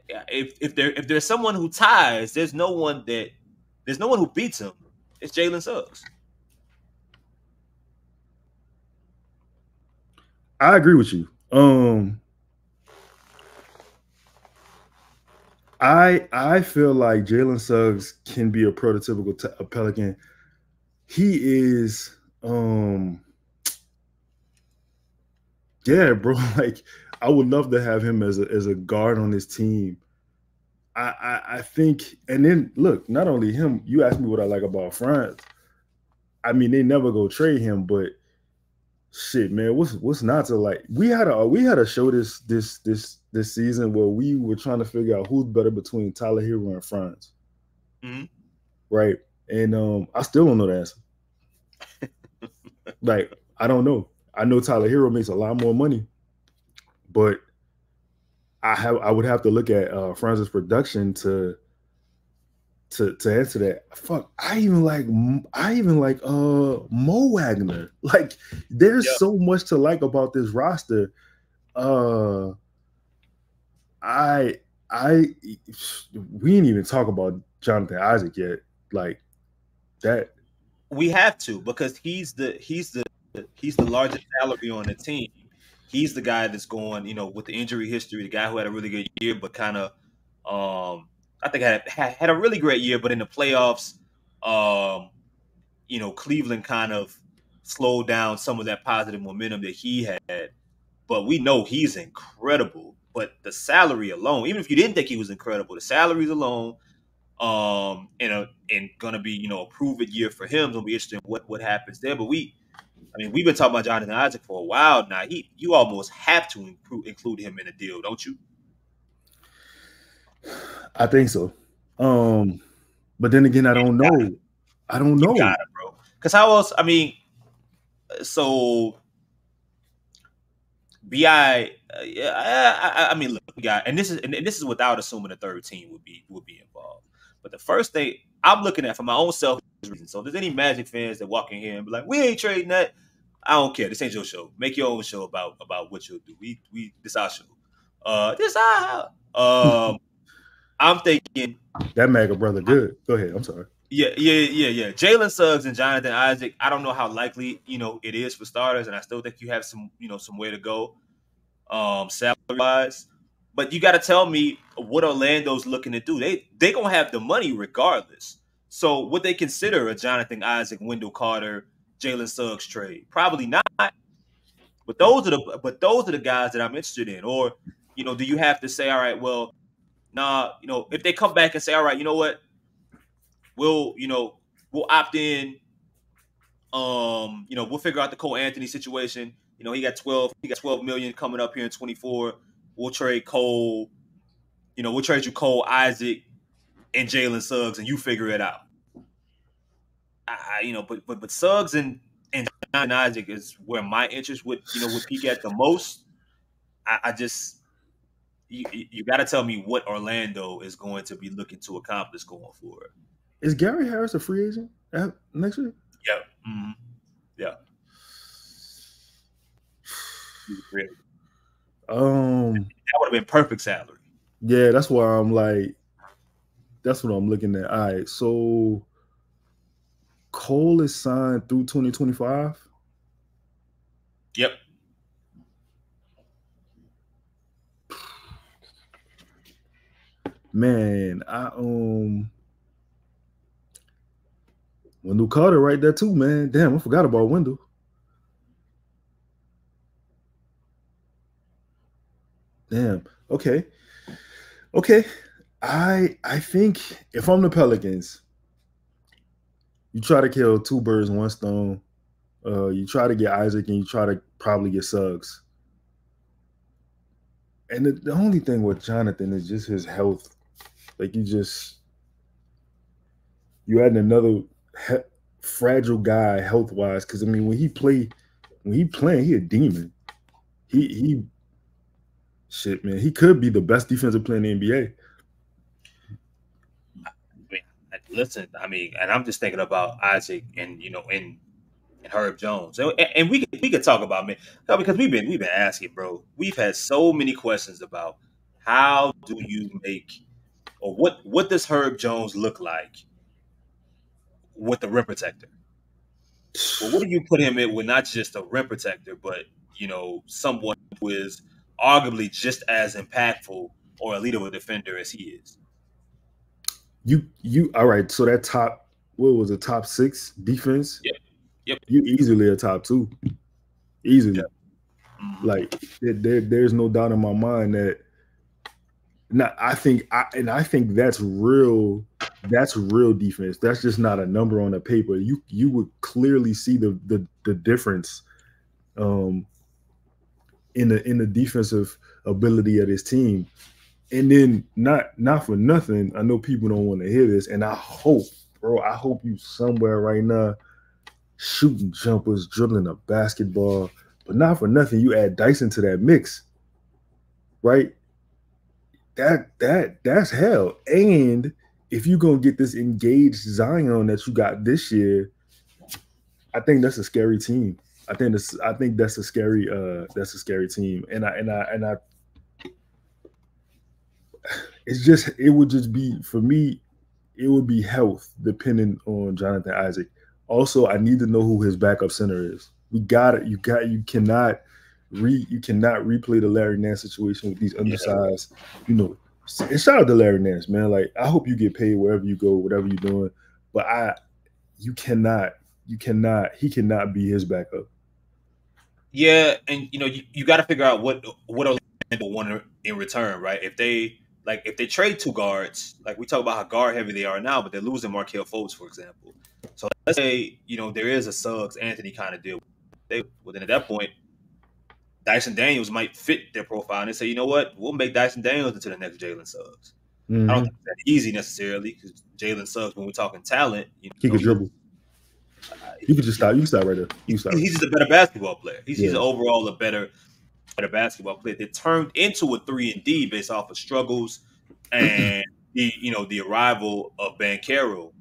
If there's someone who ties, there's no one who beats him. It's Jalen Suggs. I agree with you. I feel like Jalen Suggs can be a prototypical a Pelican. He is, yeah, bro. Like, I would love to have him as a guard on this team. I think, and then look, not only him. You asked me what I like about France. I mean, they never go trade him, but shit, man, what's not to like? We had a show this season where we were trying to figure out who's better between Tyler Hero and France. Mm-hmm. Right. And I still don't know the answer. Like, I don't know. I know Tyler Hero makes a lot more money, but I would have to look at Franz's production to answer that. Fuck, I even like Mo Wagner. Like, there's so much to like about this roster. We didn't even talk about Jonathan Isaac yet. Like that. We have to, because he's the largest salary on the team. He's the guy that's going, with the injury history, the guy who had a really good year, but kind of, I think had a really great year, but in the playoffs, Cleveland kind of slowed down some of that positive momentum that he had. But we know he's incredible. But the salary alone, even if you didn't think he was incredible, the salaries alone, and gonna be a prove-it year for him. It's gonna be interesting what happens there. But we've been talking about Jonathan Isaac for a while now. You almost have to include him in a deal, don't you? I think so. But then again, I don't know. I don't know. You got it, bro. Because how else? So BI, look, we got, and this is without assuming a third team would be involved. But the first thing I'm looking at for my own selfish reason. So if there's any Magic fans that walk in here and be like, "We ain't trading that," I don't care. This ain't your show. Make your own show about what you'll do. This our show. This our. I'm thinking that MAGA brother good. Go ahead. I'm sorry. Yeah. Jalen Suggs and Jonathan Isaac. I don't know how likely it is for starters, and I still think you have some way to go, salary wise. But you got to tell me what Orlando's looking to do. They gonna have the money regardless. So would they consider a Jonathan Isaac, Wendell Carter, Jalen Suggs trade? Probably not. But those are the guys that I'm interested in. Or do you have to say, all right, well, nah, if they come back and say, all right, you know what? We'll opt in. We'll figure out the Cole Anthony situation. He got 12 million coming up here in 24. We'll trade Cole. We'll trade you Cole, Isaac, and Jalen Suggs, and you figure it out. But Suggs and Isaac is where my interest would peak at the most. I just you got to tell me what Orlando is going to be looking to accomplish going forward. Is Gary Harris a free agent next year? Yeah. Mm-hmm. Yeah. That would have been perfect salary. Yeah, that's why I'm like, that's what I'm looking at. All right, so Cole is signed through 2025. Yep. Man, Wendell Carter right there too, man. Damn, I forgot about Wendell. Damn. Okay. I think if I'm the Pelicans, you try to kill two birds, one stone. You try to get Isaac and you try to probably get Suggs. And the only thing with Jonathan is just his health. Like, you add another fragile guy health wise. Because when he playing, he a demon. He shit, man. He could be the best defensive player in the NBA. Listen, and I'm just thinking about Isaac and and Herb Jones, and we could talk about, man, because we've been asking, bro. We've had so many questions about how do you make, or what does Herb Jones look like with the rim protector. Well, what do you put him in with? Not just a rim protector, but someone who is arguably just as impactful or elite of a defender as he is. You all right? So that top, what was it? Top 6 defense? Yep. You easily a top 2, easily. Yep. Mm-hmm. Like there's no doubt in my mind that. I think that's real. That's real defense. That's just not a number on the paper. You would clearly see the difference, in the defensive ability of this team. And then not for nothing, I know people don't want to hear this, and I hope you somewhere right now shooting jumpers, dribbling a basketball, but not for nothing, you add Dyson to that mix, right? That's hell. And if you're gonna get this engaged Zion that you got this year, I think that's a scary team. I think that's a scary team. And I it would just be, for me, it would be health depending on Jonathan Isaac. Also, I need to know who his backup center is. You cannot replay the Larry Nance situation with these undersized, and shout out to Larry Nance, man. Like, I hope you get paid wherever you go, whatever you're doing. But he cannot be his backup. Yeah, and you got to figure out what Orlando want in return, right? If they trade 2 guards, like we talk about how guard heavy they are now, but they're losing Markelle Fultz, for example. So let's say there is a Suggs Anthony kind of deal. Then at that point, Dyson Daniels might fit their profile, and they say, you know what, we'll make Dyson Daniels into the next Jalen Suggs. Mm-hmm. I don't think it's that easy necessarily, because Jalen Suggs, when we're talking talent, he can dribble. You can just stop. You can stop right there. He's just a better basketball player. He's overall a better basketball player that turned into a 3-and-D based off of struggles and the arrival of Banchero.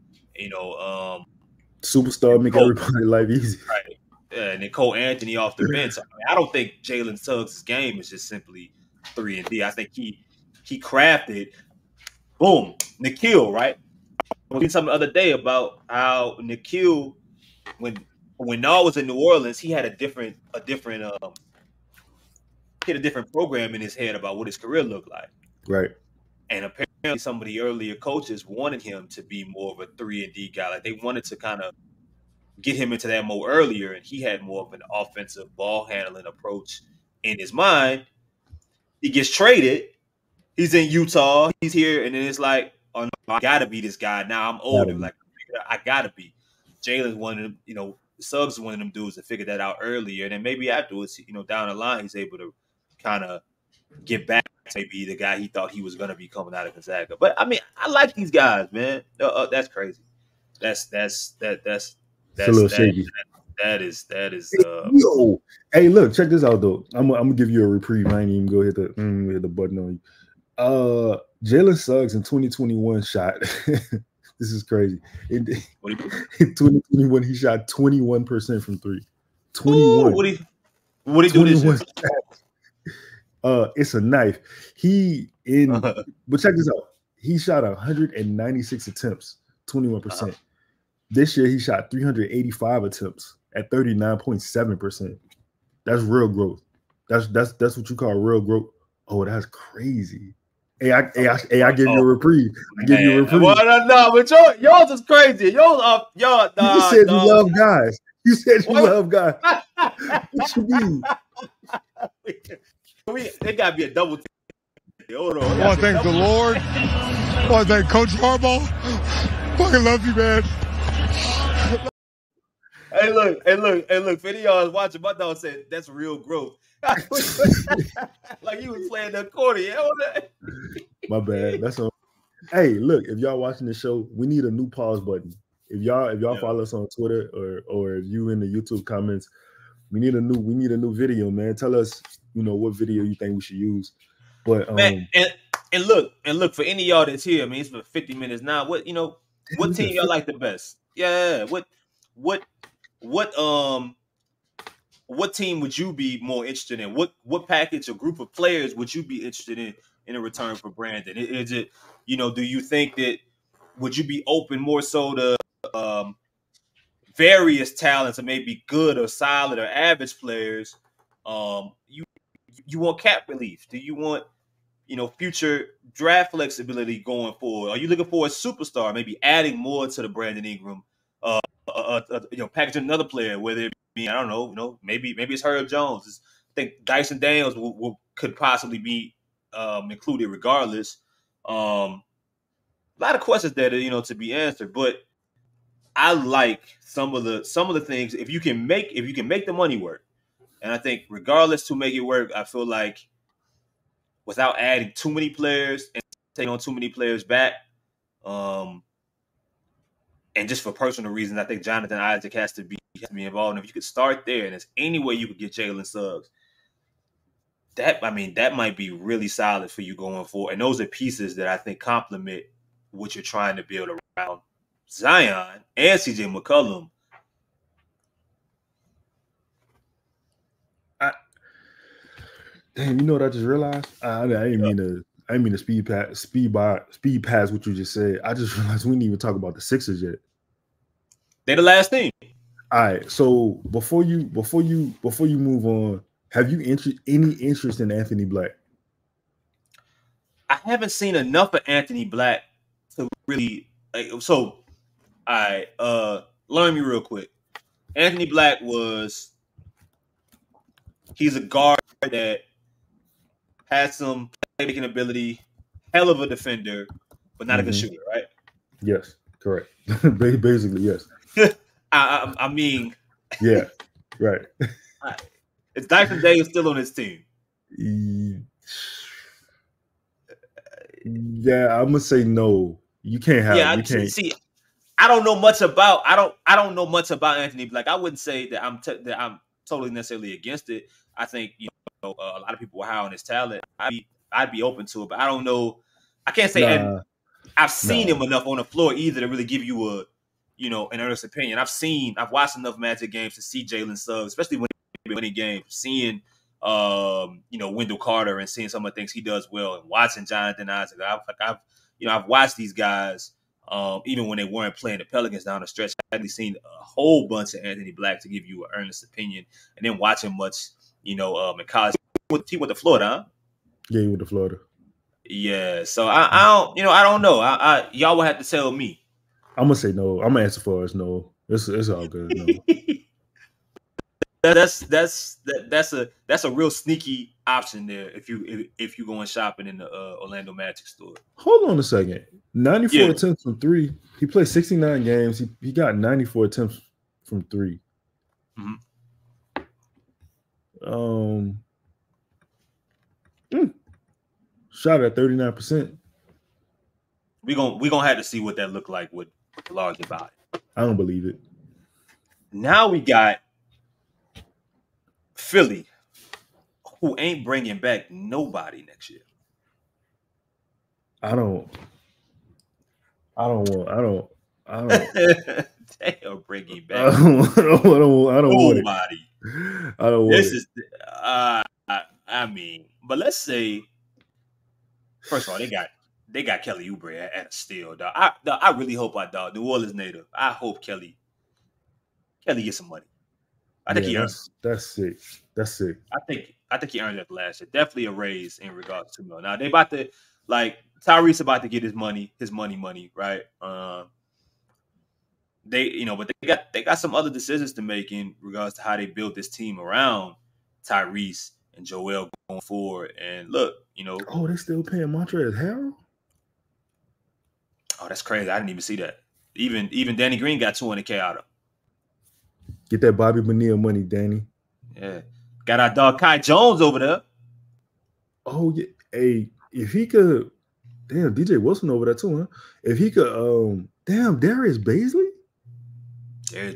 Superstar make everybody's life easy. Right. And then Cole Anthony off the bench. I don't think Jalen Suggs' game is just simply 3-and-D. I think he crafted, boom, Nikhil, right? I was reading something the other day about how Nikhil, when Nall was in New Orleans, he had a different program in his head about what his career looked like. Right. And apparently some of the earlier coaches wanted him to be more of a 3-and-D guy. Like, they wanted to kind of get him into that mode earlier, and he had more of an offensive ball handling approach in his mind. He gets traded. He's in Utah. He's here, and then it's like, oh no, I gotta be this guy now. I'm older. Like, I gotta be. Jalen's one of them. Suggs is one of them dudes that figured that out earlier, and then maybe afterwards, down the line, he's able to kind of get back to maybe the guy he thought he was gonna be coming out of Gonzaga. But I mean, I like these guys, man. That's crazy. That's a little shaky. That is. Yo, hey, look, check this out though. I'm gonna give you a reprieve. I ain't even go hit the button on you. Jalen Suggs in 2021 shot. This is crazy. In 2021, he shot 21% from 3. 21. What do he do this year? It's a knife. But check this out. He shot 196 attempts, 21%. This year, he shot 385 attempts at 39.7%. That's real growth. That's what you call real growth. Oh, that's crazy. Hey, I give you a reprieve. I give you a reprieve. Well, no, but yours is crazy. You said you love guys. You said you love guys. What you mean? It got to be a double. Hold on. I want to thank the Lord. I want to thank Coach Harbaugh. Fucking love you, man. Hey, look. For any of y'all watching, my dog said that's real growth. Like he was playing the accordion. My bad. That's all. Hey, look, if y'all watching the show, we need a new pause button. If y'all follow us on Twitter or if you in the YouTube comments, we need a new video, man. Tell us, what video you think we should use. But man, and look for any of y'all that's here. I mean, it's for 50 minutes now. What team y'all like the best? Yeah. What team would you be more interested in? What package or group of players would you be interested in a return for Brandon? Is it, do you think that would you be open more so to various talents, or maybe good or solid or average players, you want cap relief? Do you want future draft flexibility going forward? Are you looking for a superstar? Maybe adding more to the Brandon Ingram, packaging another player, whether it be, I don't know, maybe it's Herb Jones. I think Dyson Daniels could possibly be included regardless. A lot of questions there to be answered, but I like some of the things. If you can make the money work, and I think regardless to make it work, I feel like without adding too many players and taking on too many players back, and just for personal reasons, I think Jonathan Isaac has to be involved. And if you could start there, and there's any way you could get Jalen Suggs, that might be really solid for you going forward. And those are pieces that I think complement what you're trying to build around Zion and CJ McCollum. Damn, you know what I just realized? I didn't mean to speed past what you just said. I just realized we didn't even talk about the Sixers yet. They're the last team. All right. So before you move on, have you any interest in Anthony Black? I haven't seen enough of Anthony Black to really so. All right, learn me real quick. Anthony Black he's a guard that has some playmaking ability, hell of a defender, but not a good shooter, right? Yes, correct. Basically, yes. I mean, yeah, right. Is Dyson Daniels still on his team? Yeah, I'm gonna say no. You can't have. Yeah, you can't. See, I don't know much about. I don't know much about Anthony Black. I wouldn't say that I'm totally necessarily against it. I think a lot of people were high on his talent. I'd be open to it, but I don't know. I can't say. And I've seen him enough on the floor either to really give you an earnest opinion. I've watched enough Magic games to see Jalen Suggs, especially when winning games, seeing Wendell Carter and seeing some of the things he does well, and watching Jonathan Isaac. I've watched these guys even when they weren't playing the Pelicans down the stretch. I've actually seen a whole bunch of Anthony Black to give you an earnest opinion, and then watching much in college. He went to Florida, huh? Yeah, he went to Florida. Yeah, so I don't know. Y'all will have to tell me. I'm gonna say no. I'm gonna answer for us. No, it's all good. No. That's a real sneaky option there if you going shopping in the Orlando Magic store. Hold on a second. 94 attempts from three. He played 69 games. He got 94 attempts from three. Shot at 39%. We gonna have to see what that looked like with large about it. I don't believe it. Now we got Philly, who ain't bringing back nobody next year. I don't. They are bringing back. I don't nobody. Want it. I don't want it. I mean, but let's say, first of all, they got Kelly Oubre at a steal, dog. I really hope New Orleans native. I hope Kelly gets some money. I think he earns. That's sick. That's sick. I think he earned that last year. Definitely a raise in regards to Mil. Now they about to Tyrese about to get his money, right? But they got some other decisions to make in regards to how they build this team around Tyrese and Joel going forward. And look, oh, they still paying Montrezl Harrell? Oh, that's crazy. I didn't even see that. Even Danny Green got $200K out of him. Get that Bobby Bonilla money, Danny. Yeah. Got our dog Kai Jones over there. Oh, yeah. Hey, if he could, damn, DJ Wilson over there too, huh? If he could, damn, Darius Bazley? Darius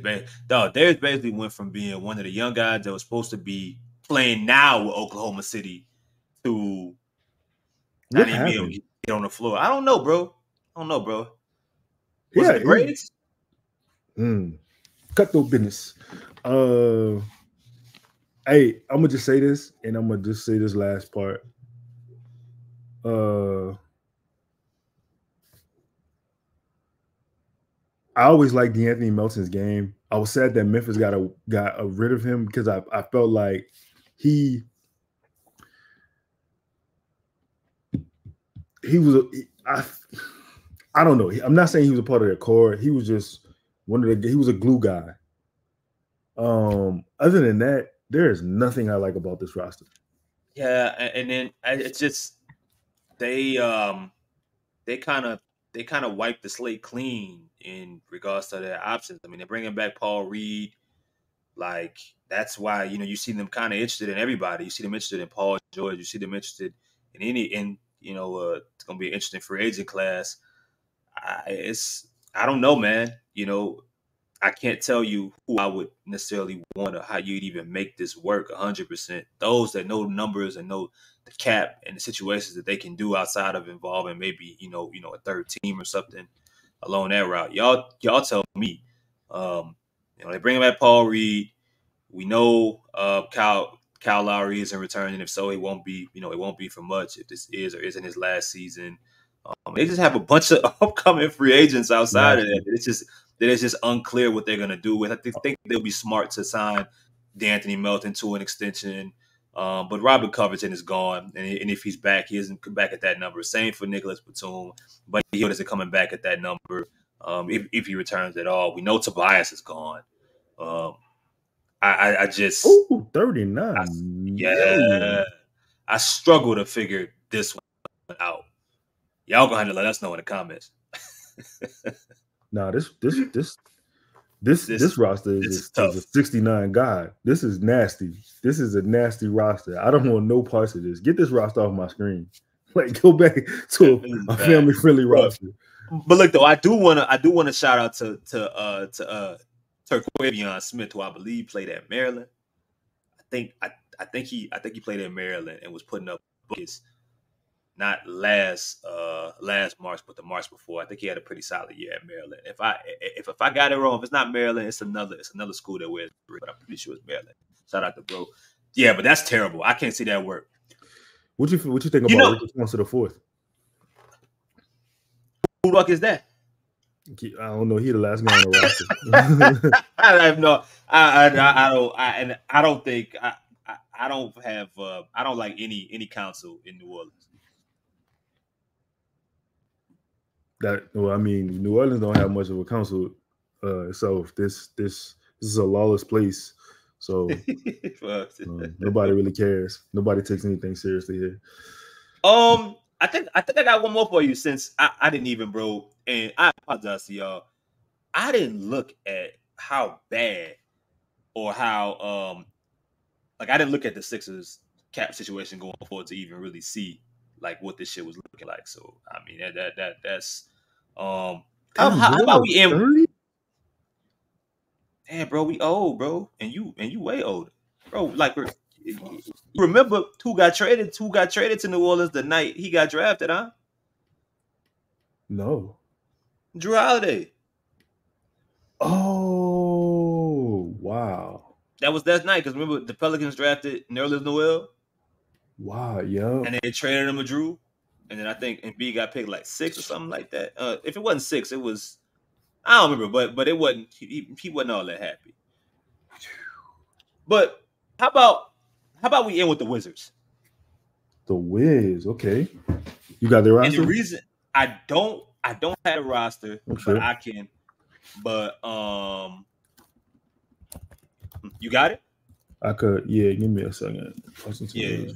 Bazley went from being one of the young guys that was supposed to be playing now with Oklahoma City to not even be able to get on the floor. I don't know, bro. Was it the grades? Cutthroat business. Hey, I'm gonna just say this, and I'm gonna just say this last part. I always liked DeAnthony Melton's game. I was sad that Memphis got rid of him because I felt like he was I don't know. I'm not saying he was a part of their core. He was just he was a glue guy. Other than that, there is nothing I like about this roster. Yeah, and then it's just they kind of wiped the slate clean in regards to their options. I mean, they're bringing back Paul Reed. Like, that's why, you see them kind of interested in everybody. You see them interested in Paul George. You see them interested in it's going to be an interesting free agent class. I don't know, man. I can't tell you who I would necessarily want or how you'd even make this work 100%. Those that know numbers and know the cap and the situations that they can do outside of involving maybe, a third team or something along that route. Y'all tell me. They bring back Paul Reed. We know Kyle Lowry isn't returning. If so, it won't be for much if this is or isn't his last season. They just have a bunch of upcoming free agents outside of that. It's just unclear what they're going to do with. I think they'll be smart to sign D'Anthony Melton to an extension. But Robert Covington is gone. And if he's back, he isn't back at that number. Same for Nicholas Batum. But he isn't coming back at that number if he returns at all. We know Tobias is gone. I just... 39. I struggle to figure this one out. Y'all gonna have to let us know in the comments. Nah, this roster is a 69 guy. This is nasty. This is a nasty roster. I don't want no parts of this. Get this roster off my screen. Like, go back to a family friendly roster. But look, though, I do want to shout out to Terquavion Smith, who I believe played at Maryland. I think he played at Maryland and was putting up buckets. Not last March, but the March before. I think he had a pretty solid year at Maryland. If I got it wrong, if it's not Maryland, it's another school that wears, but I'm pretty sure it's Maryland. Shout out to bro. Yeah, but that's terrible. I can't see that work. What you think about Richard Swanson IV? Who the fuck is that? I don't know. He the last guy on the roster. I have no. I don't like any council in New Orleans. New Orleans don't have much of a council. So this is a lawless place. So nobody really cares. Nobody takes anything seriously here. I think I got one more for you since I didn't even, bro. And I apologize to y'all. I didn't look at how bad or how I didn't look at the Sixers cap situation going forward to even really see like what this shit was looking like. So I mean that's how about we end? 30? Damn, bro, we old, bro, and you way older, bro. Like, you remember who got traded to New Orleans the night he got drafted, huh? No. Drew Holiday. Oh, wow. That night, because remember the Pelicans drafted Nerlens Noel. Wow, yeah. And they traded him to Drew. And then I think Embiid got picked like 6 or something like that. If it wasn't 6, it was, I don't remember, but it wasn't. He wasn't all that happy. But how about we end with the Wizards? The Wiz, okay. You got the roster? And the reason I don't have a roster, but I can. But you got it? I could, yeah. Give me a second. Yeah.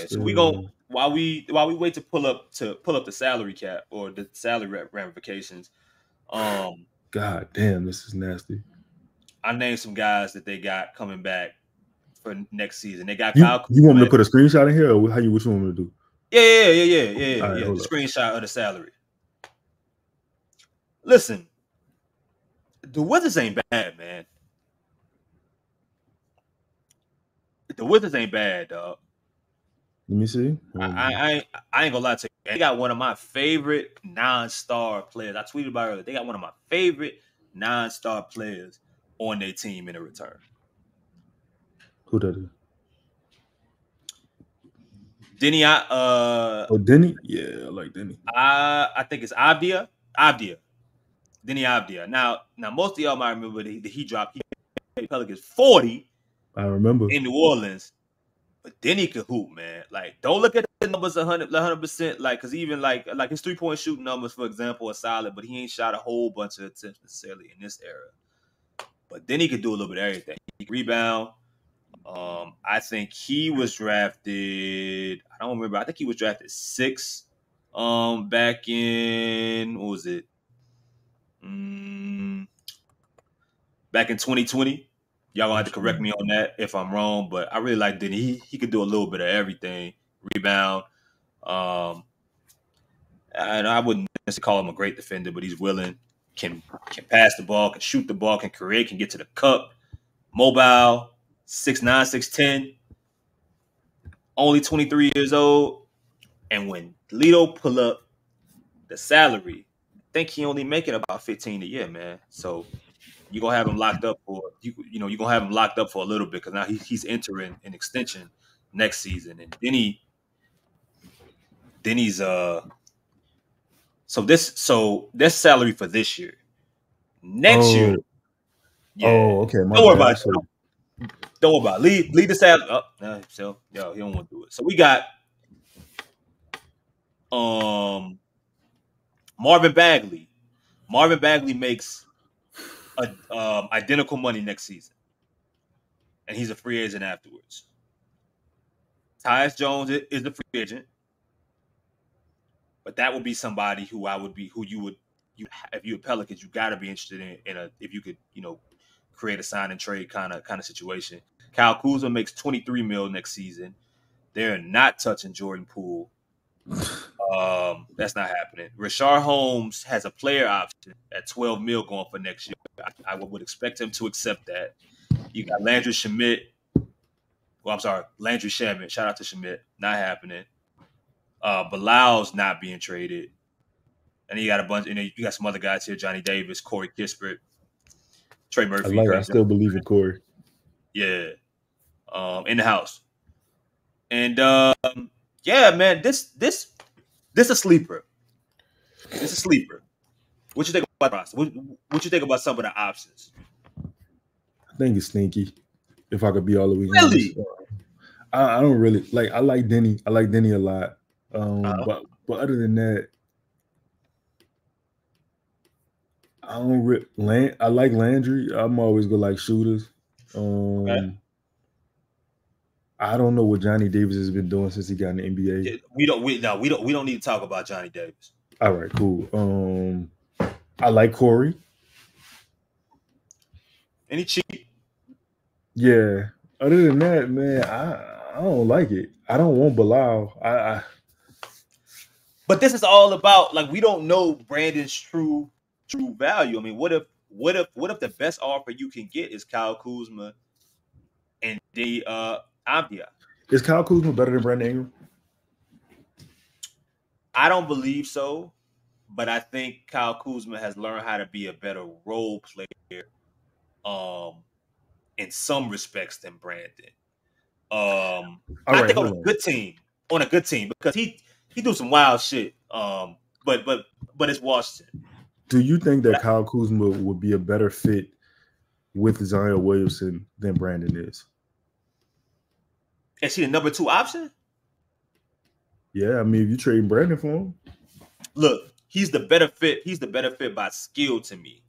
So we go while we wait to pull up the salary cap or the salary ramifications. God damn, this is nasty. I named some guys that they got coming back for next season. They got Kyle. You want me to put a screenshot in here, or what you want me to do? Yeah. Right, the screenshot of the salary. Listen, the Wizards ain't bad, man. The Wizards ain't bad, dog. Let me see. I ain't gonna lie to you. They got one of my favorite non-star players. I tweeted about it earlier. They got one of my favorite non-star players on their team in a return. Who that is? Denny. Denny? Yeah, I like Denny. I think it's Avdia. Denny Avdia. Now most of y'all might remember that he dropped Pelicans 40. I remember in New Orleans, but then he could hoop, man. Like, don't look at the numbers 100%. Like, because even like his 3-point shooting numbers, for example, are solid, but he ain't shot a whole bunch of attempts necessarily in this era. But then he could do a little bit of everything. He could rebound. I think he was drafted. I don't remember. I think he was drafted 6. Back in what was it? Back in 2020. Y'all gonna have to correct me on that if I'm wrong, but I really like Denny. He could do a little bit of everything. Rebound. And I wouldn't necessarily call him a great defender, but he's willing, can pass the ball, can shoot the ball, can create, can get to the cup. Mobile, 6'9", 6'10", only 23 years old. And when Lito pull up the salary, I think he only making about 15 a year, man. So you're gonna have him locked up for you're gonna have him locked up for a little bit because now he's entering an extension next season, and then he's so this salary for this year, next year. Yeah. Oh, okay. Don't worry about it. Don't worry about it. Leave the salary up. So he don't want to do it. So we got Marvin Bagley. Marvin Bagley makes identical money next season, and he's a free agent afterwards. Tyus Jones is the free agent, but that would be somebody who if you're Pelicans, you got to be interested in if you could create a sign and trade kind of situation. Kyle Kuzma makes $23 million next season. They're not touching Jordan Poole. That's not happening. Rashard Holmes has a player option at $12 million going for next year. I would expect him to accept that. You got Landry Shamet. Well, I'm sorry, Landry Shamet. Shout out to Shamet. Not happening. Bilal's not being traded. And you got a bunch. You got some other guys here: Johnny Davis, Corey Kispert, Trey Murphy. I still believe in Corey. Yeah, in the house. And yeah, man, this a sleeper. This a sleeper. What you think about the roster? What you think about some of the options? I think it's sneaky. If I could be all the way really, I don't really like. I like Denny. I like Denny a lot. But other than that, I don't. I like Landry. I'm always gonna like shooters. Okay. I don't know what Johnny Davis has been doing since he got in the NBA. Yeah, we don't need to talk about Johnny Davis. All right, cool. I like Corey. And he cheap. Yeah. Other than that, man, I don't like it. I don't want Bilal. But this is all about we don't know Brandon's true value. I mean, what if the best offer you can get is Kyle Kuzma and the Abdia? Is Kyle Kuzma better than Brandon Ingram? I don't believe so, but I think Kyle Kuzma has learned how to be a better role player, in some respects than Brandon. I think on a good team, because he do some wild shit. But it's Washington. Do you think that Kyle Kuzma would be a better fit with Zion Williamson than Brandon is? Is he the number 2 option? Yeah, I mean, if you trade Brandon for him, look, he's the better fit. He's the better fit by skill to me,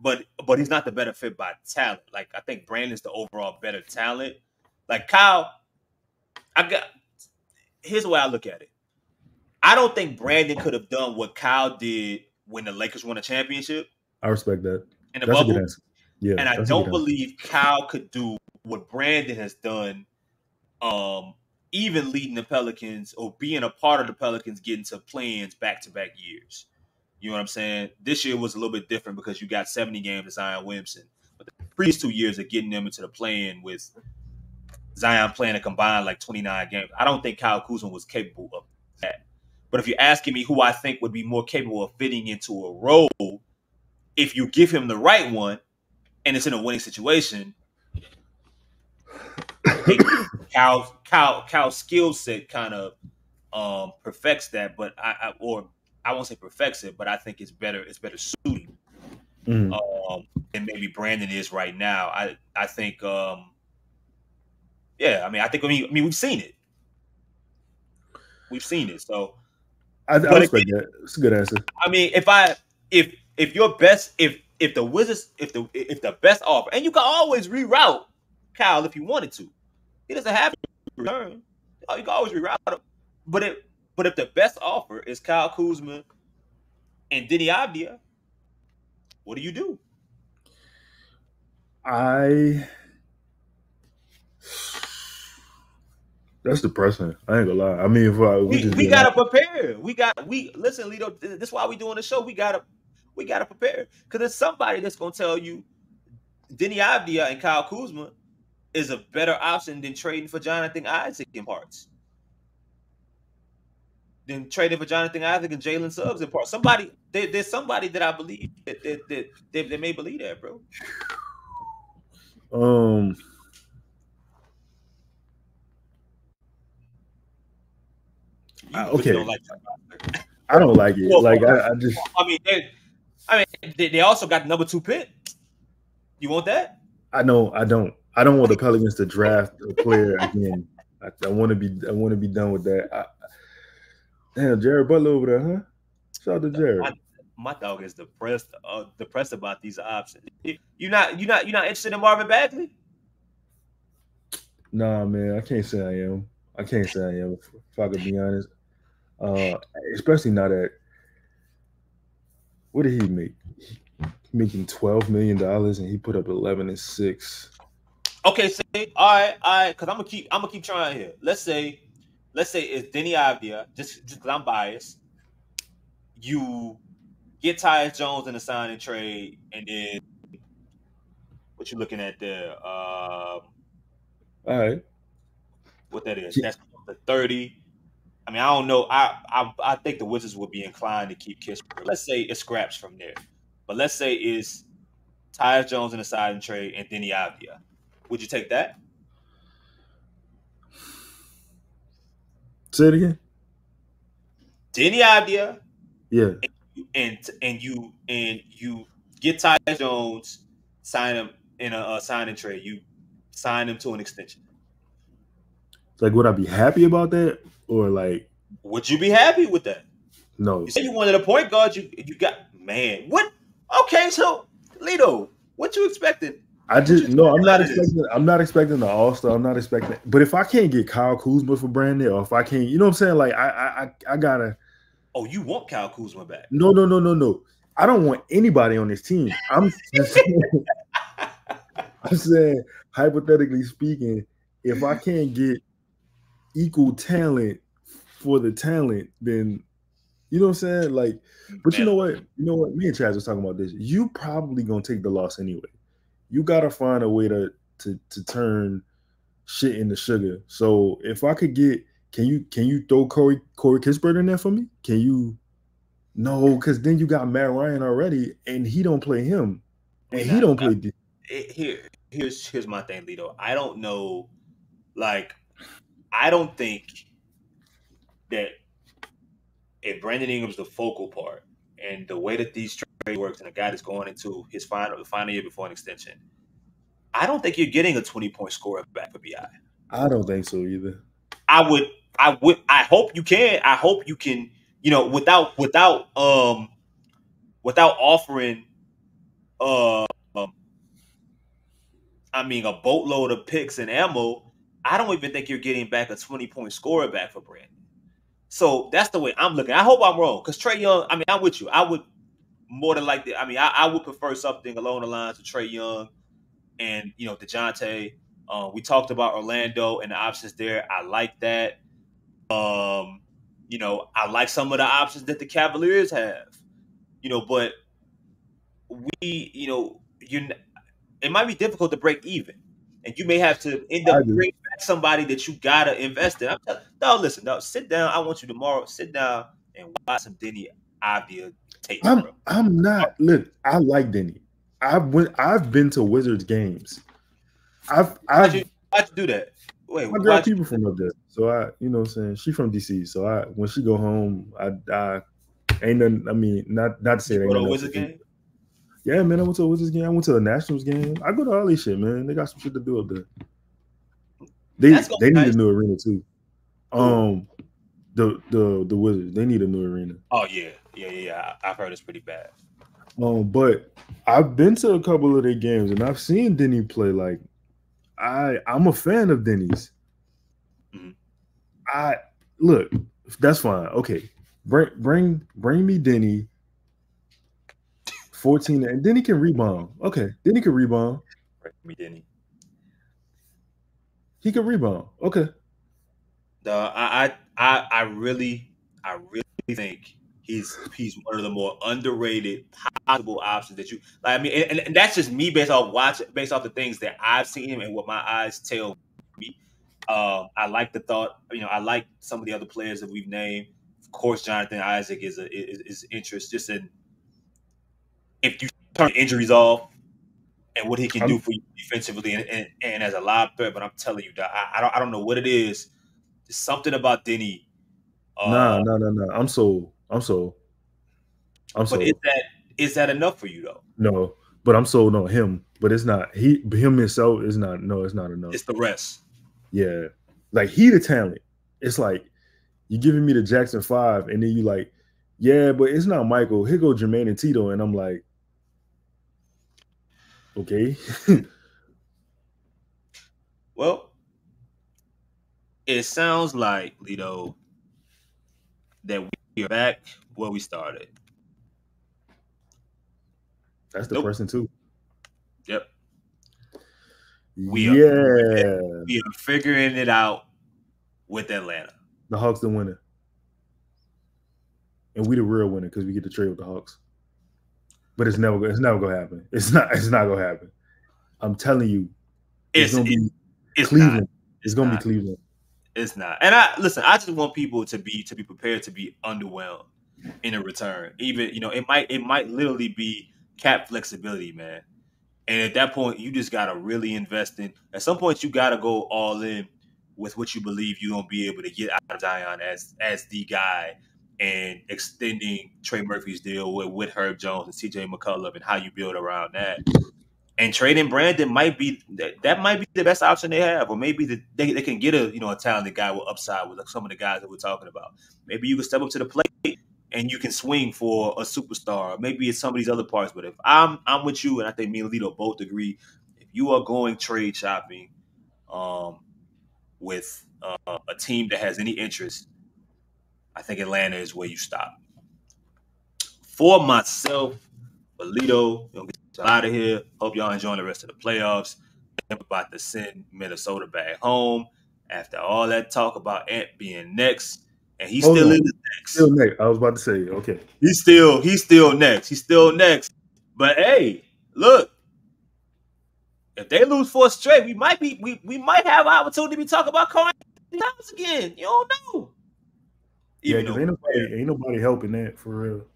but he's not the better fit by talent. Like, I think Brandon's the overall better talent. Like Kyle, here's the way I look at it. I don't think Brandon could have done what Kyle did when the Lakers won a championship. I respect that. In the bubble. Yeah, and I don't believe Kyle could do what Brandon has done, even leading the Pelicans or being a part of the Pelicans getting to play-ins back-to-back years. You know what I'm saying? This year was a little bit different because you got 70 games of Zion Williamson. But the previous 2 years of getting them into the play-in with Zion playing a combined 29 games, I don't think Kyle Kuzma was capable of that. But if you're asking me who I think would be more capable of fitting into a role, if you give him the right one and it's in a winning situation, Cal's skill set kind of perfects that. But I won't say perfects it, but I think it's better suited Mm. than maybe Brandon is right now. I think yeah, I mean we've seen it. We've seen it. So I but respect that. It's a good answer. I mean, if your best if the Wizards if the best offer, and you can always reroute Kyle if you wanted to. He doesn't have to return. Oh, you can always reroute him. But if the best offer is Kyle Kuzma and Deni Avdija, what do you do? That's depressing. I ain't gonna lie. I mean, if we gotta prepare. Listen, Lito. This is why we doing the show. We gotta prepare because there's somebody that's gonna tell you Deni Avdija and Kyle Kuzma is a better option than trading for Jonathan Isaac in parts. Than trading for Jonathan Isaac and Jalen Suggs in parts. There's somebody that I believe that they may believe that, bro. Okay. Don't like that. I don't like it. Well, like I just. I mean, they also got the number 2 pick. You want that? I don't want the Pelicans to draft a player again. I want to be done with that. Damn, Jared Butler over there, huh? Shout out to Jared. My dog is depressed about these options. You not interested in Marvin Bagley? Nah, man, I can't say I am. If I could be honest. Especially not at what did he make? Making $12 million and he put up 11 and 6. Okay, say all right, because I'm gonna keep trying here. Let's say it's Deni Avdija, just because I'm biased. You get Tyus Jones in a sign and trade, and then what you looking at there? All right. What that is? That's the 30. I mean, I don't know. I think the Wizards would be inclined to keep Kispert. Let's say it scraps from there, but let's say it's Tyus Jones in a sign and trade and Deni Avdija. Would you take that? Say it again. Deni Avdija. Yeah. And you get Tyus Jones, sign him in a sign and trade. You sign him to an extension. Like, would I be happy about that, or like? Would you be happy with that? No. You said you wanted a point guard. You got what? Okay, so Lito, what you expecting? I'm not expecting the All-Star. I'm not expecting. But if I can't get Kyle Kuzma for Brandon, or if I can't, you know what I'm saying? Like I gotta. Oh, you want Kyle Kuzma back? No. I don't want anybody on this team. I'm saying, hypothetically speaking, if I can't get equal talent for the talent, then you know what I'm saying? Like, but you know what? Me and Chaz was talking about this. You probably gonna take the loss anyway. You gotta find a way to turn shit into sugar. So if I could get, can you throw Corey Kispert in there for me? Can you? No, because then you got Matt Ryan already, and he don't play him, and he don't play. Here's my thing, Lito. I don't know, like, I don't think that if Brandon Ingram's the focal part and the way that these trades works and a guy that's going into his final year before an extension, I don't think you're getting a 20-point scorer back for BI. I don't think so either. I hope you can. I hope you can, without offering a boatload of picks and ammo, I don't even think you're getting back a 20-point scorer back for Brandon. So that's the way I'm looking. I hope I'm wrong, because Trae Young, I'm with you. I would more than likely, I would prefer something along the lines of Trae Young and, DeJounte. We talked about Orlando and the options there. I like that. I like some of the options that the Cavaliers have, but it might be difficult to break even. And you may have to end up bringing back somebody that you got to invest in. Listen, sit down. I want you tomorrow, sit down and watch some Deni Avdija tape. I'm not. Look, I like Deni. I've been to Wizards games. How'd you do that? Wait, my girl people from up there. So you know what I'm saying? She from DC. So when she go home, I ain't nothing. Not to say that. Go to a Wizards game? Yeah, man. I went to a Wizards game. I went to a Nationals game. I go to all this shit, man. They got some shit to do up there. They need a new arena too. The Wizards, they need a new arena. Oh yeah. I've heard it's pretty bad. But I've been to a couple of their games and I've seen Denny play. Like, I'm a fan of Denny's. Mm-hmm. Look, that's fine. Okay, bring me Denny. 14, and then he can rebound. Okay, then he can rebound. Bring me Denny. He can rebound. Okay. I really think he's one of the more underrated possible options that you like. I mean, and that's just me based off the things that I've seen him and what my eyes tell me. I like the thought. I like some of the other players that we've named. Of course, Jonathan Isaac is interest just in if you turn injuries off and what he can do for you defensively and as a live threat. But I'm telling you, I don't know what it is. There's something about Denny. No. I'm sold. But is that enough for you though? No, but I'm sold on him. But it's not him himself is not. No, it's not enough. It's the rest. Yeah, like he the talent. It's like you giving me the Jackson 5, and then you like, yeah, but it's not Michael. Here go Jermaine and Tito, and I'm like, okay. Well, it sounds like, Lito, that we are back where we started. That's the person too. Yep. We are figuring it out with Atlanta. The Hawks the winner. And we the real winner because we get to trade with the Hawks. But it's never gonna happen. It's not gonna happen. I'm telling you, it's gonna be Cleveland. It's gonna be Cleveland. It's not. And I just want people to be prepared to be underwhelmed in a return. Even, it might literally be cap flexibility, man. And at that point, you just gotta really invest in. At some point, you gotta go all in with what you believe you're gonna be able to get out of Zion as the guy, and extending Trey Murphy's deal with Herb Jones and CJ McCullough and how you build around that. And trading Brandon might be the best option they have, or maybe they can get a talented guy with upside with some of the guys that we're talking about. Maybe you can step up to the plate and you can swing for a superstar. Maybe it's some of these other parts. But if I'm with you, and I think me and Lito both agree, if you are going trade shopping with a team that has any interest, I think Atlanta is where you stop. For myself, Lito, get out of here. Hope y'all enjoying the rest of the playoffs. I'm about to send Minnesota back home after all that talk about Ant being next. And he still is next. Still next. I was about to say, okay. He's still next. He's still next. But hey, look, if they lose 4 straight, we might have an opportunity to be talking about Carl Towns again. You don't know. Even ain't nobody helping that for real.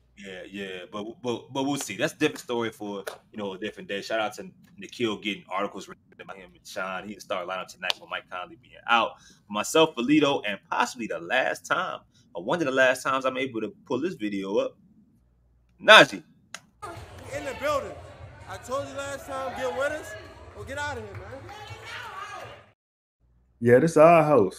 Yeah, but we'll see. That's a different story for a different day. Shout out to Nikhil getting articles written about him and Sean. He can start lineup tonight with Mike Conley being out. For myself, Polito, and possibly the last time, or one of the last times I'm able to pull this video up. Najee. In the building. I told you last time, get with us or get out of here, man. Yeah, this is our house.